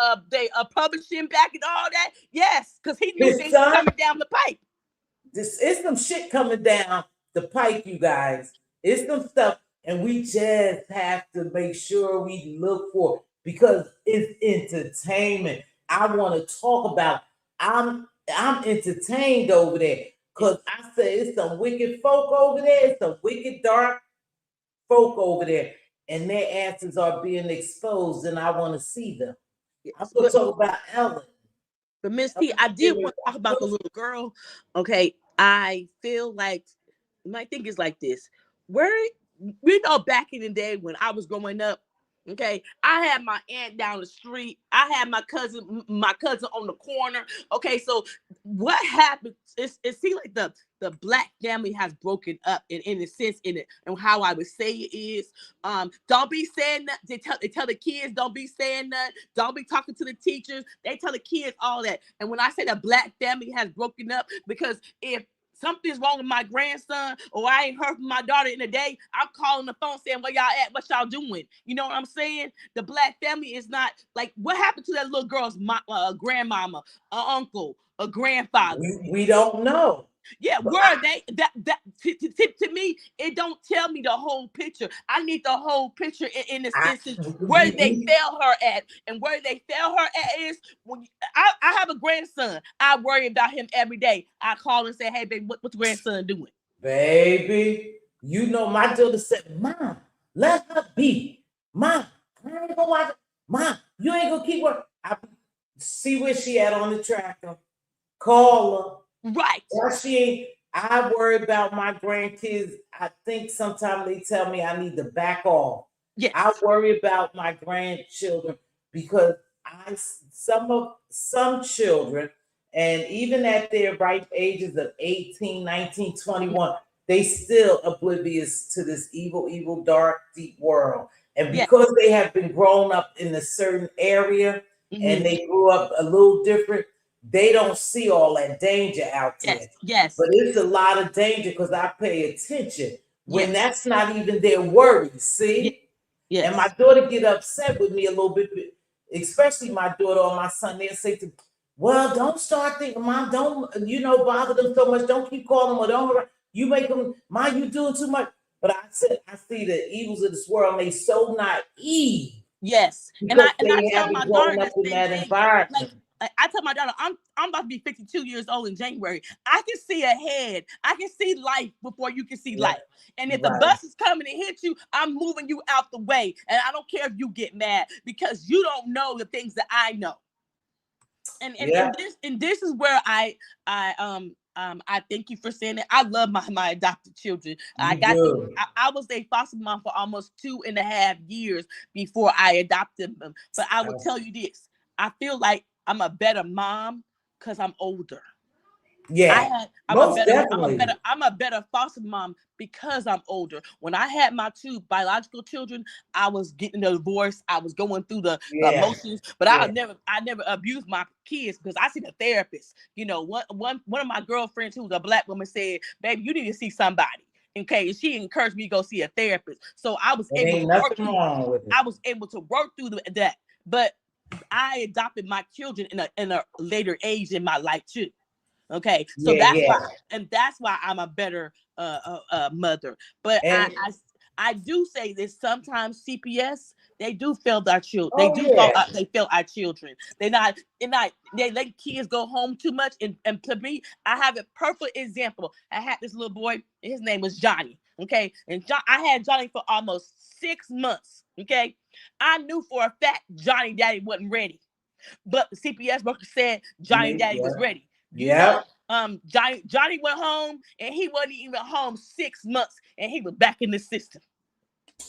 publishing back and all that. Yes, because he knew things coming down the pipe. This is some shit coming down the pipe, you guys. It's some stuff, and we just have to make sure we look for it because it's entertainment. I want to talk about. I'm entertained over there because I say it's some wicked folk over there. It's some wicked dark folk over there, and their answers are being exposed, and I want to see them. I'm going to talk about Ellen. But Miss T, I did want to talk about the little girl. Okay, I feel like my thing is like this. Back in the day when I was growing up. Okay, I had my aunt down the street. I had my cousin on the corner. Okay, so what happened? It seems like the Black family has broken up in a sense in it, and how I would say it is, don't be saying that. They tell the kids don't be saying that. Don't be talking to the teachers. They tell the kids all that. And when I say the Black family has broken up, because if something's wrong with my grandson, or I ain't heard from my daughter in a day, I'm calling the phone saying, where y'all at? What y'all doing? You know what I'm saying? The Black family is not like, what happened to that little girl's grandmama, uncle, a grandfather? We don't know. Yeah, where they to me, it don't tell me the whole picture. I need the whole picture in the sense where they fail her at, and where they fail her at is when I have a grandson. I worry about him every day. I call and say, "Hey, baby, what's grandson doing?" Baby, you know my daughter said, "Mom, let her be. Mom, I ain't gonna watch it. Mom, you ain't gonna keep working." I see where she at on the tracker. Call her. Right. Or she ain't. I worry about my grandkids. I think sometimes they tell me I need to back off. Yes. I worry about my grandchildren because some children, And even at their ripe ages of 18, 19, 21, they still oblivious to this evil, dark, deep world. And because they have been grown up in a certain area and they grew up a little different, they don't see all that danger out there. Yes. But it's a lot of danger because I pay attention when that's not even their worry. See? Yes. And my daughter get upset with me a little bit, especially my daughter or my son. They'll say to me, well, don't start thinking, Mom, don't, bother them so much. Don't keep calling them or don't, you make them, Mom, you doing too much. But I said, I see the evils of this world, and they so naive. Yes. And I tell my daughter up in that environment. Like, I tell my daughter, I'm about to be 52 years old in January. I can see ahead. I can see life before you can see life. And if the bus is coming to hit you, I'm moving you out the way. And I don't care if you get mad because you don't know the things that I know. And this is where I thank you for saying that. I love my adopted children. I was a foster mom for almost 2.5 years before I adopted them. But I will tell you this: I feel like I'm a better mom because I'm older. Yeah, I'm a better foster mom because I'm older. When I had my 2 biological children, I was getting a divorce. I was going through the emotions, but I never abused my kids because I seen a therapist. One of my girlfriends who was a Black woman said, "Baby, you need to see somebody." Okay, and she encouraged me to go see a therapist. So I was able to work through that. But I adopted my children in a later age in my life too. Okay, so that's why I'm a better mother. But I do say this: sometimes CPS, they do fail our children. They fail our children. They let kids go home too much. And to me, I have a perfect example. I had this little boy. His name was Johnny. Okay, and I had Johnny for almost 6 months. Okay, I knew for a fact Johnny Daddy wasn't ready, but the CPS worker said Johnny Daddy was ready. Johnny went home and he wasn't even home 6 months and he was back in the system.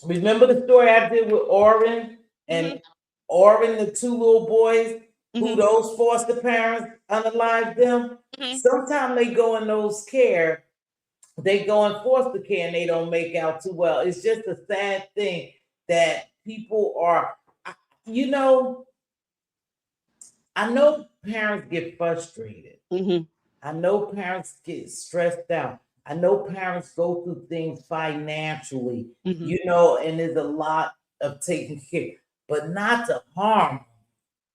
Remember the story I did with Orrin and Orrin, the 2 little boys who those foster parents unalived them? Sometimes they go in those care, they go in foster care and they don't make out too well. It's just a sad thing that people are, I know parents get frustrated. I know parents get stressed out. I know parents go through things financially, and there's a lot of taking care, but not to harm.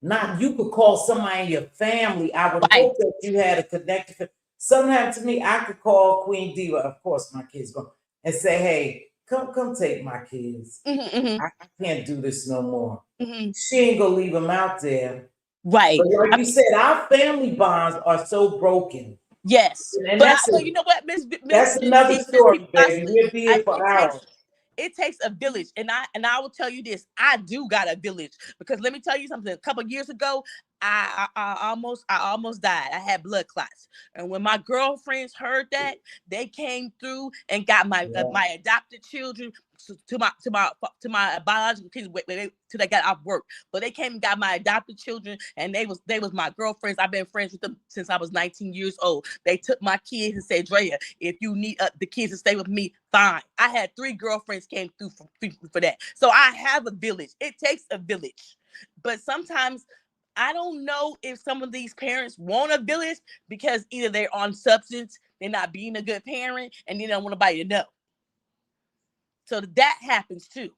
Not you could call somebody in your family. I would hope that you had a connection. Sometimes to me, I could call Queen Diva. Of course, my kids go and say, "Hey, come take my kids. I can't do this no more." She ain't gonna leave them out there. Right. But like you said, our family bonds are so broken. Yes. And but you know what, that's another story, baby. We'll be here for hours. It takes a village. And I will tell you this, I do got a village. Because let me tell you something. A couple of years ago, I almost died. I had blood clots. And when my girlfriends heard that, they came through and got my adopted children to my biological kids till they got off work. But they came and got my adopted children, and they was my girlfriends. I've been friends with them since I was 19 years old. They took my kids and said, "Drea, if you need the kids to stay with me, fine." I had 3 girlfriends came through for that. So I have a village. It takes a village. But sometimes I don't know if some of these parents want a village because either they're on substance, they're not being a good parent, and they don't want nobody to know. So that happens too.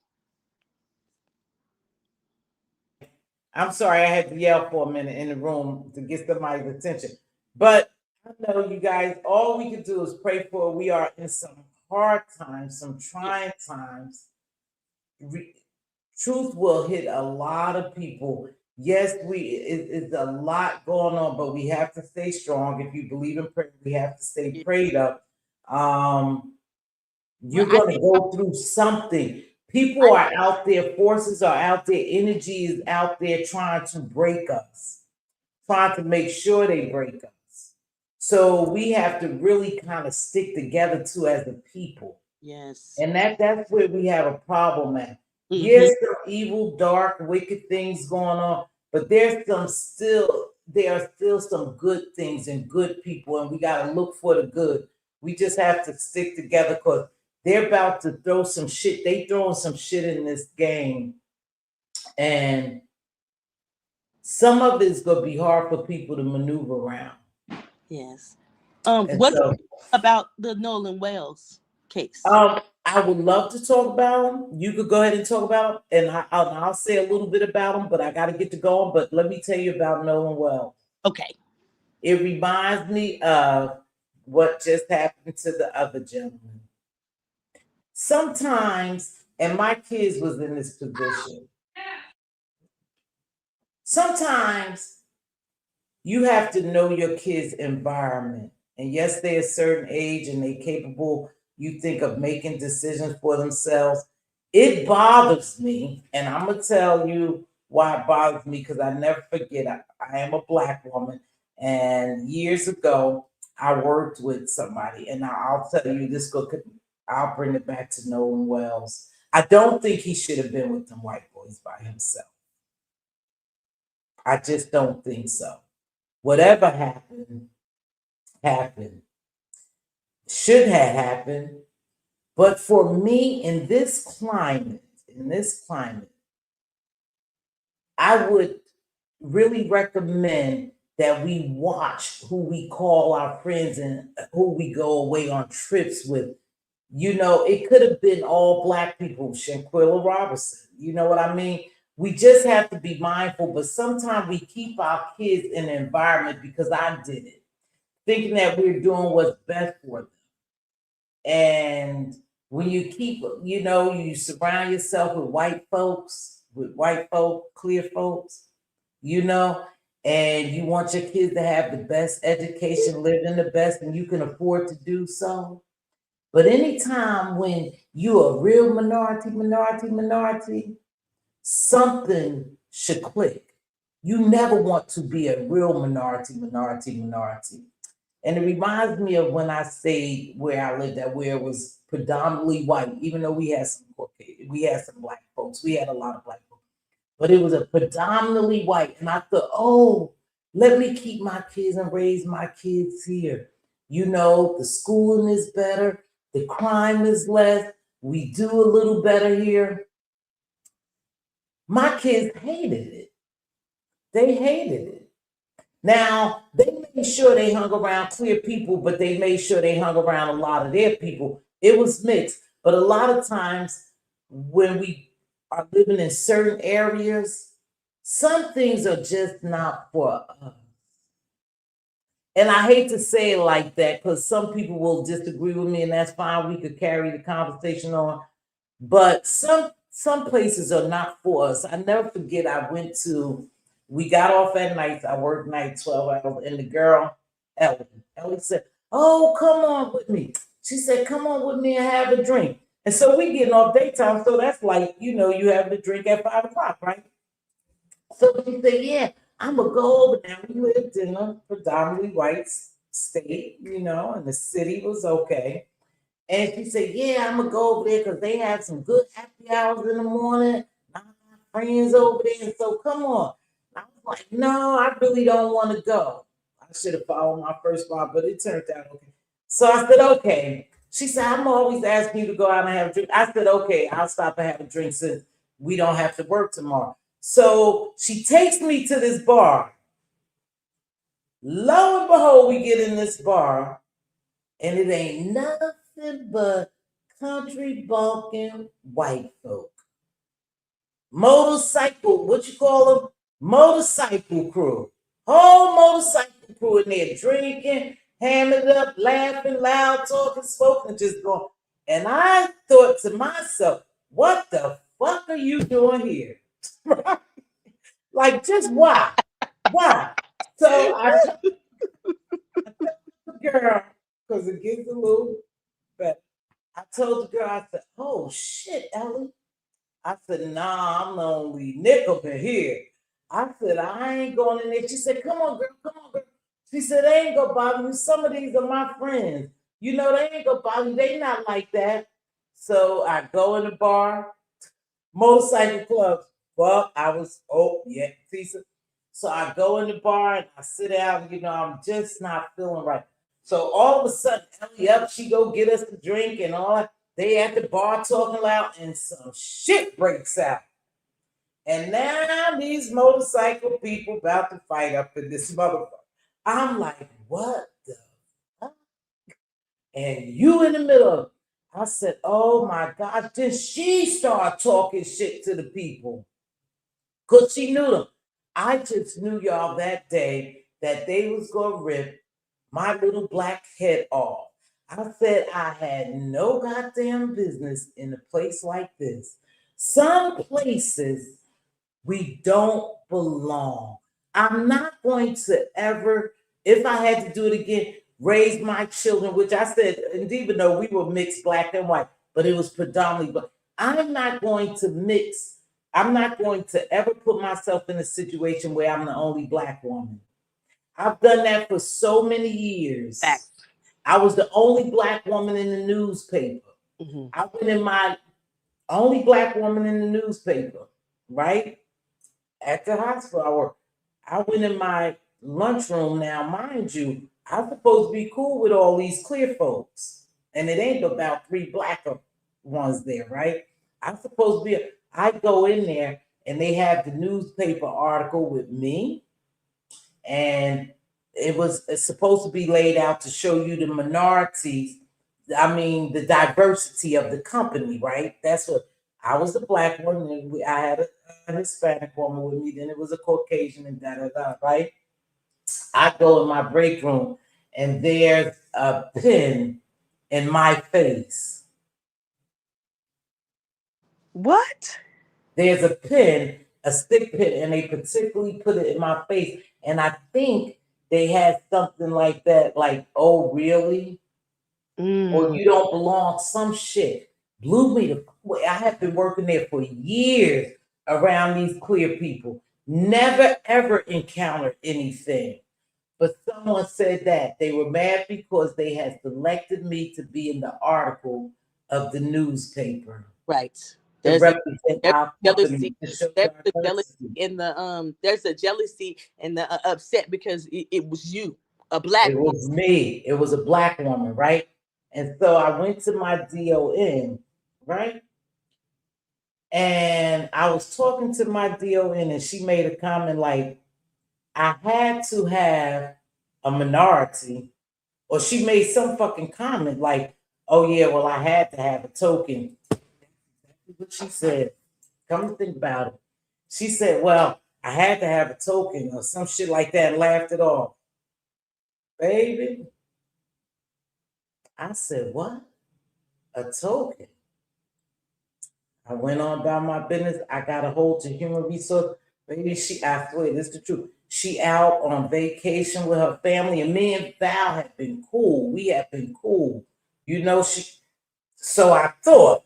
I'm sorry, I had to yell for a minute in the room to get somebody's attention. But I know you guys, all we can do is pray for. We are in some hard times, some trying times. Truth will hit a lot of people. Yes, it's a lot going on, but we have to stay strong. If you believe in prayer, we have to stay prayed up. You're going to go through something. People are out there, forces are out there, energy is out there trying to break us, trying to make sure they break us. So we have to really kind of stick together too as a people. Yes. And that's where we have a problem at. Yes, there are evil, dark, wicked things going on, but there's some still there are still some good things and good people, and we got to look for the good. We just have to stick together because they're about to throw some shit. They throwing some shit in this game, and some of it's gonna be hard for people to maneuver around. Yes. And What so, about the Nolan Wells case? I would love to talk about them. You could go ahead and talk about them, and I'll say a little bit about them, but I got to get to going. But let me tell you about Nolan Wells. Okay. It reminds me of what just happened to the other gentleman. Sometimes, and my kids was in this position, sometimes you have to know your kids' environment. And yes, they're a certain age and they're capable, you think, of making decisions for themselves. It bothers me, and I'm going to tell you why it bothers me, because I never forget, I am a Black woman, and years ago, I worked with somebody, and I'll tell you this, I'll bring it back to Nolan Wells. I don't think he should have been with them white boys by himself. I just don't think so. Whatever happened, happened. Should have happened. But for me, in this climate, I would really recommend that we watch who we call our friends and who we go away on trips with. You know, it could have been all Black people, Shanquilla Robertson. You know what I mean? We just have to be mindful, but sometimes we keep our kids in an environment, because I did it, thinking that we're doing what's best for them. And when you keep, you know, you surround yourself with white folks, clear folks, you know, and you want your kids to have the best education, live in the best, and you can afford to do so. But anytime when you're a real minority, something should click. You never want to be a real minority. And it reminds me of when I stayed where I lived at, where it was predominantly white, even though we had some Black folks. We had a lot of Black folks, but it was a predominantly white. And I thought, oh, let me keep my kids and raise my kids here. You know, the schooling is better, the crime is less, we do a little better here. My kids hated it. They hated it. Now, they made sure they hung around clear people, but they made sure they hung around a lot of their people. It was mixed. But a lot of times when we are living in certain areas, some things are just not for us. And I hate to say it like that, because some people will disagree with me, and that's fine. We could carry the conversation on. But some places are not for us. I never forget, we got off at night. I worked night 12 hours, and the girl, Ellie said, oh, come on with me. She said, come on with me and have a drink. And so we getting off daytime, so that's like, you know, you having a drink at 5 o'clock, right? So she said, yeah, I'm going to go over there. We lived in a predominantly white state, you know, and the city was okay. And she said, yeah, I'm going to go over there because they have some good happy hours in the morning. I got friends over there, and so come on. I was like, no, I really don't want to go. I should have followed my first thought, but it turned out okay. So I said, okay. She said, I'm always asking you to go out and have a drink. I said, okay, I'll stop and have a drink since we don't have to work tomorrow. So she takes me to this bar. Lo and behold, we get in this bar, and it ain't nothing but country bumpkin white folk. Motorcycle, what you call them? Motorcycle crew. Whole motorcycle crew in there drinking, hamming it up, laughing, loud, talking, smoking, just going. And I thought to myself, what the fuck are you doing here? Like, just why? Why? So I told the girl, because it gets a little better. I told the girl, I said, oh shit, Ellie. I said, nah, I'm the only nickel in here. I said, I ain't going in there. She said, come on, girl. She said, they ain't gonna bother you. Some of these are my friends. You know, they ain't gonna bother you. They not like that. So I go in the bar, motorcycle clubs. Well, I was, oh, yeah, Tisa. So I go in the bar and I sit down, you know, I'm just not feeling right. So all of a sudden, Ellie up, she go get us a drink and all that. They at the bar talking loud and some shit breaks out. And now these motorcycle people about to fight up in this motherfucker. I'm like, what the fuck? And you in the middle of it. I said, oh my God, then she start talking shit to the people. Because she knew them. I just knew y'all that day that they was going to rip my little black head off. I said I had no goddamn business in a place like this. Some places we don't belong. I'm not going to ever, if I had to do it again, raise my children, which I said, and even though we were mixed black and white, but it was predominantly black. I'm not going to mix. I'm not going to ever put myself in a situation where I'm the only black woman. I've done that for so many years. Facts. I was the only black woman in the newspaper. Mm-hmm. I went in my only black woman in the newspaper, right? At the hospital. I went in my lunchroom. Now, mind you, I'm supposed to be cool with all these clear folks. And it ain't about 3 black ones there, right? I'm supposed to be, I go in there and they have the newspaper article with me. And it's supposed to be laid out to show you the minorities, the diversity of the company, right? That's what, I was the black one, and I had a Hispanic woman with me, then it was a Caucasian and da-da-da, right? I go in my break room, and there's a pin in my face. What? There's a pin, a stick pin, and they particularly put it in my face. And I think they had something like that, like, oh, really? Or you don't belong, some shit. Blew me the way. I have been working there for years around these queer people. Never, ever encountered anything. But someone said that they were mad because they had selected me to be in the article of the newspaper. Right. There's jealousy. There's a jealousy in the There's a jealousy and the upset because it was you, a black. It was me. It was a black woman, right? And so I went to my DON, right? And I was talking to my DON, and she made a comment like, I had to have a minority, or she made some fucking comment like, oh yeah, well, I had to have a token. That's what she said. Come to think about it. She said, well, I had to have a token or some shit like that, and laughed it off. Baby, I said, what? A token? I went on about my business. I got a hold to human resource. Baby, I swear, this is the truth. She out on vacation with her family, and me and Val have been cool. We have been cool. You know, so I thought.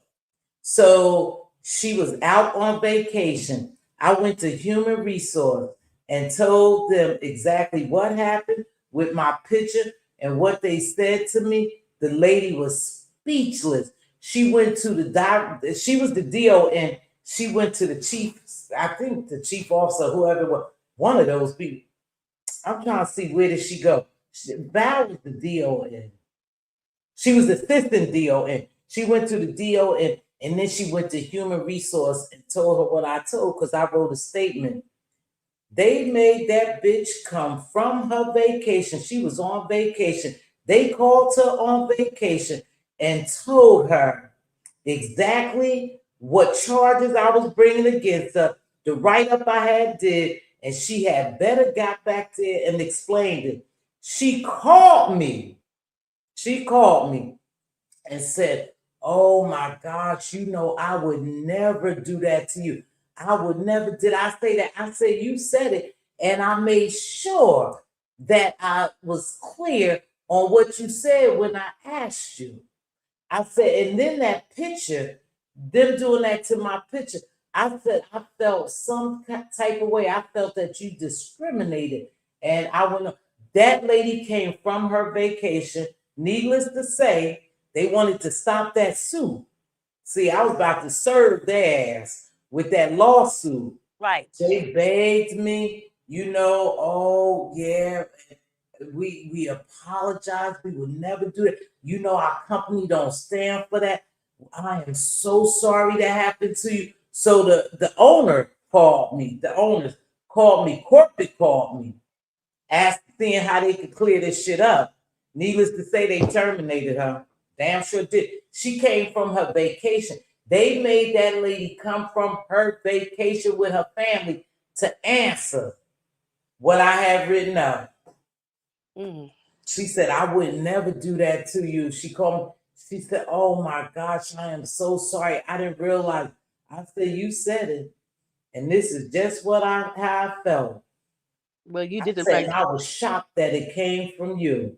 So she was out on vacation. I went to human resource and told them exactly what happened with my picture and what they said to me. The lady was speechless. She went to she was the DON. She went to the chief, I think the chief officer, whoever it was, one of those people. I'm trying to see, where did she go? Val was the DON. She was the assistant DON. She went to the DON, and then she went to human resource and told her what I told, because I wrote a statement. They made that bitch come from her vacation. She was on vacation. They called her on vacation and told her exactly what charges I was bringing against her, the write-up I had did, and she had better got back there and explained it. She called me and said, oh my gosh, you know, I would never do that to you. I would never. Did I say that? I said, you said it. And I made sure that I was clear on what you said when I asked you. I said, and then that picture, them doing that to my picture, I said, I felt some type of way. I felt that you discriminated. And I went, that lady came from her vacation. Needless to say, they wanted to stop that suit. See, I was about to serve their ass with that lawsuit. Right. They begged me. oh yeah, we apologize. We will never do it. Our company don't stand for that. I am so sorry that happened to you. So the owner called me. The owners called me. Corporate called me, seeing how they could clear this shit up. Needless to say, they terminated her. Damn sure did. She came from her vacation. They made that lady come from her vacation with her family to answer what I had written out. She said, I would never do that to you. She called me. She said, oh my gosh, I am so sorry. I didn't realize. I said, you said it. And this is just how I felt. Well, you did the right. right. I was shocked that it came from you.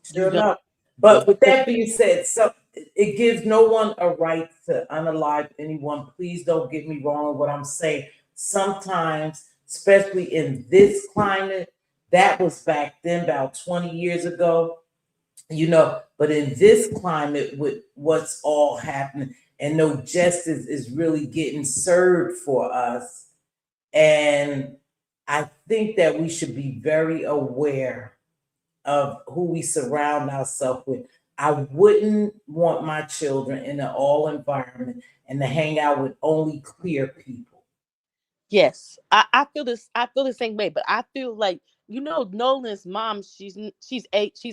Sure enough. But with that being said, so it gives no one a right to unalive anyone. Please don't get me wrong with what I'm saying. Sometimes, especially in this climate, that was back then about 20 years ago, but in this climate with what's all happening and no justice is really getting served for us. And I think that we should be very aware of who we surround ourselves with. I wouldn't want my children in an all environment and to hang out with only clear people. Yes, I feel this. I feel the same way, but I feel like Nolan's mom. She's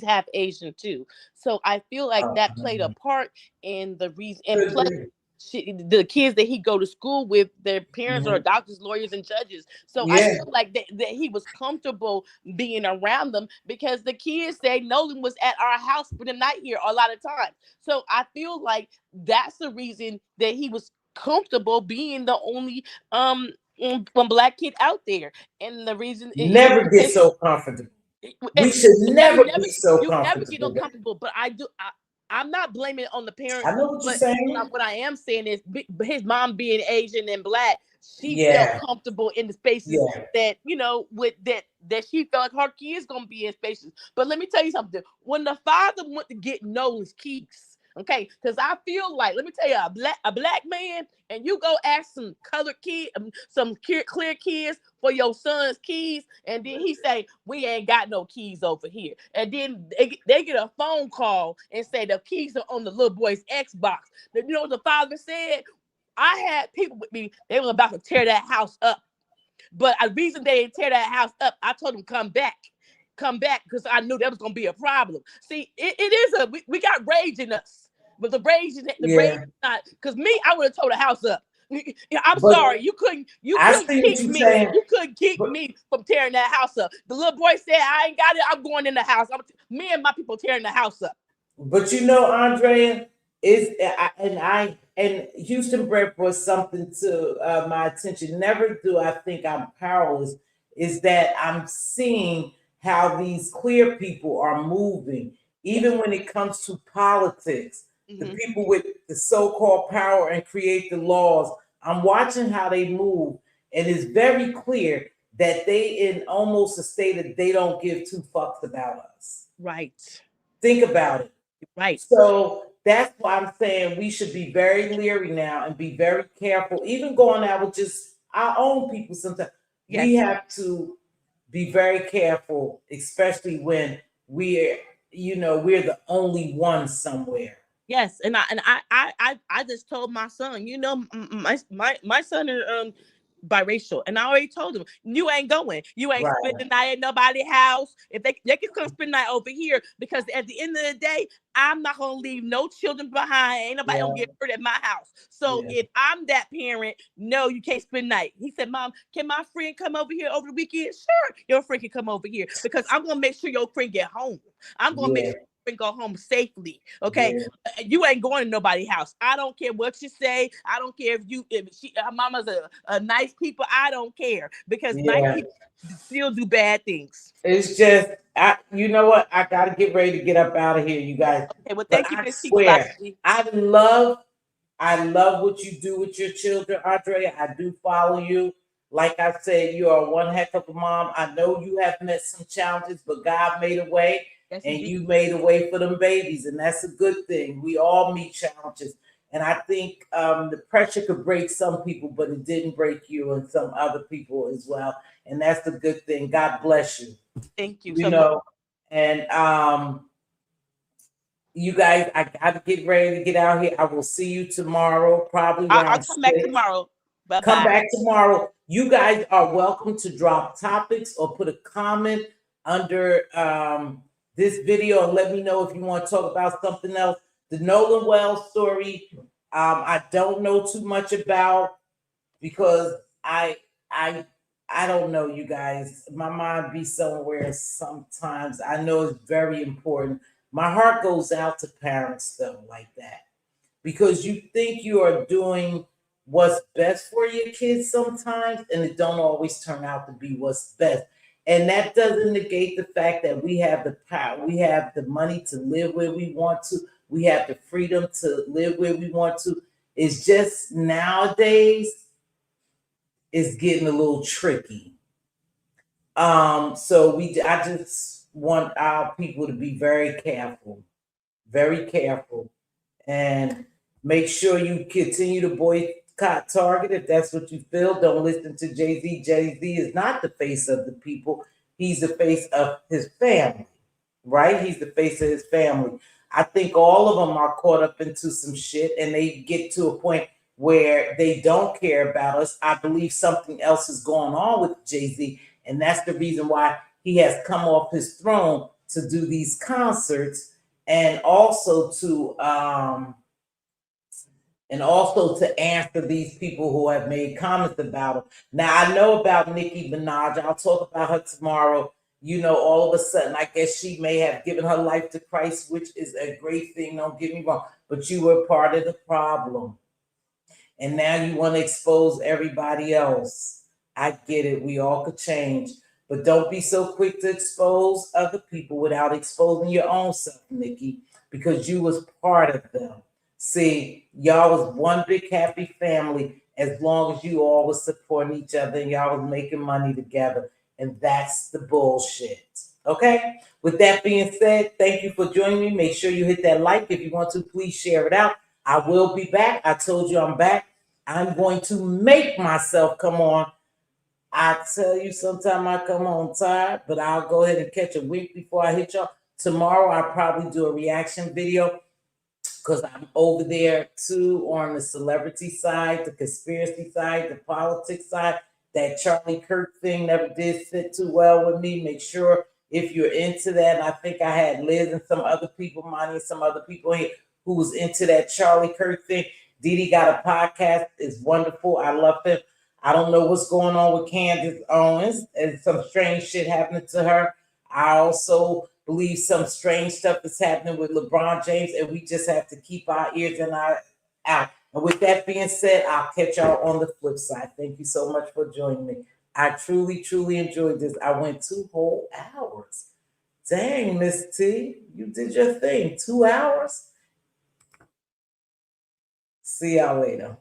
half Asian too, so I feel like that played a part in the reason. And plus, the kids that he go to school with, their parents are doctors, lawyers, and judges. So I feel like that he was comfortable being around them because the kids say Nolan was at our house for the night here a lot of times. So I feel like that's the reason that he was comfortable being the only one black kid out there. And the reason never get so comfortable. We should never be so comfortable. You never get uncomfortable, but I'm not blaming it on the parents. I know what you're saying. What I am saying is his mom being Asian and black, she felt comfortable in the spaces that, with that she felt like her kids gonna be in spaces. But let me tell you something. When the father went to get Nolan's keys, okay, because I feel like, let me tell you, a black man, and you go ask some colored kid, some clear kids for your son's keys, and then he say, we ain't got no keys over here. And then they get a phone call and say the keys are on the little boy's Xbox. You know what the father said? I had people with me, they were about to tear that house up. But the reason they didn't tear that house up, I told them come back because I knew that was going to be a problem. See, it is we got rage in us, but the rage is not, because me, I would have tore the house up. I'm sorry, you couldn't keep me from tearing that house up. The little boy said, I ain't got it, I'm going in the house. Me and my people tearing the house up. But Andrea, and Houston Brett brought something to my attention. Never do I think I'm powerless, is that I'm seeing how these clear people are moving, even when it comes to politics. The people with the so-called power and create the laws, I'm watching how they move, and it's very clear that they in almost a state that they don't give two fucks about us. Right. Think about it. Right. So that's why I'm saying we should be very leery now and be very careful, even going out with just our own people sometimes. Yes. We have to be very careful, especially when we're the only one somewhere. Yes, and I just told my son, my son is biracial, and I already told him, you ain't going, you ain't spending the night at nobody's house. If they can come spend the night over here, because at the end of the day, I'm not gonna leave no children behind. Ain't nobody gonna get hurt at my house. So if I'm that parent, no, you can't spend the night. He said, Mom, can my friend come over here over the weekend? Sure, your friend can come over here, because I'm gonna make sure your friend get home. I'm gonna make sure and go home safely. Okay, you ain't going to nobody's house. I don't care what you say. I don't care if her mama's a nice people. I don't care, because nice people still do bad things. It's just, you know what? I gotta get ready to get up out of here, you guys. Okay, well, thank you, Mz.Teavalocity. I love what you do with your children, Andrea. I do follow you. Like I said, you are one heck of a mom. I know you have met some challenges, but God made a way. Yes, and you made a way for them babies, and that's a good thing. We all meet challenges. And I think the pressure could break some people, but it didn't break you and some other people as well. And that's the good thing. God bless you. Thank you. You So know, and you guys, I gotta get ready to get out here. I will see you tomorrow, probably around I'll come back 6. tomorrow. Bye-bye. Come back tomorrow. You guys are welcome to drop topics or put a comment under this video and let me know if you want to talk about something else. The Nolan Wells story, I don't know too much about because I don't know, you guys. My mind be somewhere sometimes. I know it's very important. My heart goes out to parents though, like that, because you think you are doing what's best for your kids sometimes, and it don't always turn out to be what's best. And that doesn't negate the fact that we have the power, we have the money to live where we want to, we have the freedom to live where we want to. It's just nowadays it's getting a little tricky. So I just want our people to be very careful, and make sure you continue to boycott Target if that's what you feel. Don't listen to Jay-Z. Jay-Z is not the face of the people. He's the face of his family, right? He's the face of his family. I think all of them are caught up into some shit and they get to a point where they don't care about us. I believe something else is going on with Jay-Z, and that's the reason why he has come off his throne to do these concerts and also to answer these people who have made comments about him. Now, I know about Nicki Minaj. I'll talk about her tomorrow. You know, all of a sudden, I guess she may have given her life to Christ, which is a great thing. Don't get me wrong, but you were part of the problem. And now you want to expose everybody else. I get it. We all could change. But don't be so quick to expose other people without exposing your own self, Nikki, because you was part of them. See, y'all was one big happy family as long as you all was supporting each other and y'all was making money together. And that's the bullshit. Okay? With that being said, thank you for joining me. Make sure you hit that like. If you want to, please share it out. I will be back. I told you I'm back. I'm going to make myself come on. I tell you, sometime I come on tired, but I'll go ahead and catch a week before I hit y'all. Tomorrow, I'll probably do a reaction video because I'm over there too on the celebrity side, the conspiracy side, the politics side. That Charlie Kirk thing never did sit too well with me. Make sure if you're into that, and I think I had Liz and some other people, Monty and some other people here who was into that Charlie Kirk thing. Didi got a podcast. It's wonderful. I love him. I don't know what's going on with Candace Owens and some strange shit happening to her. I also believe some strange stuff is happening with LeBron James, and we just have to keep our ears and our out. And with that being said, I'll catch y'all on the flip side. Thank you so much for joining me. I truly, truly enjoyed this. I went 2 whole hours. Dang, Miss T, you did your thing. 2 hours? See y'all later.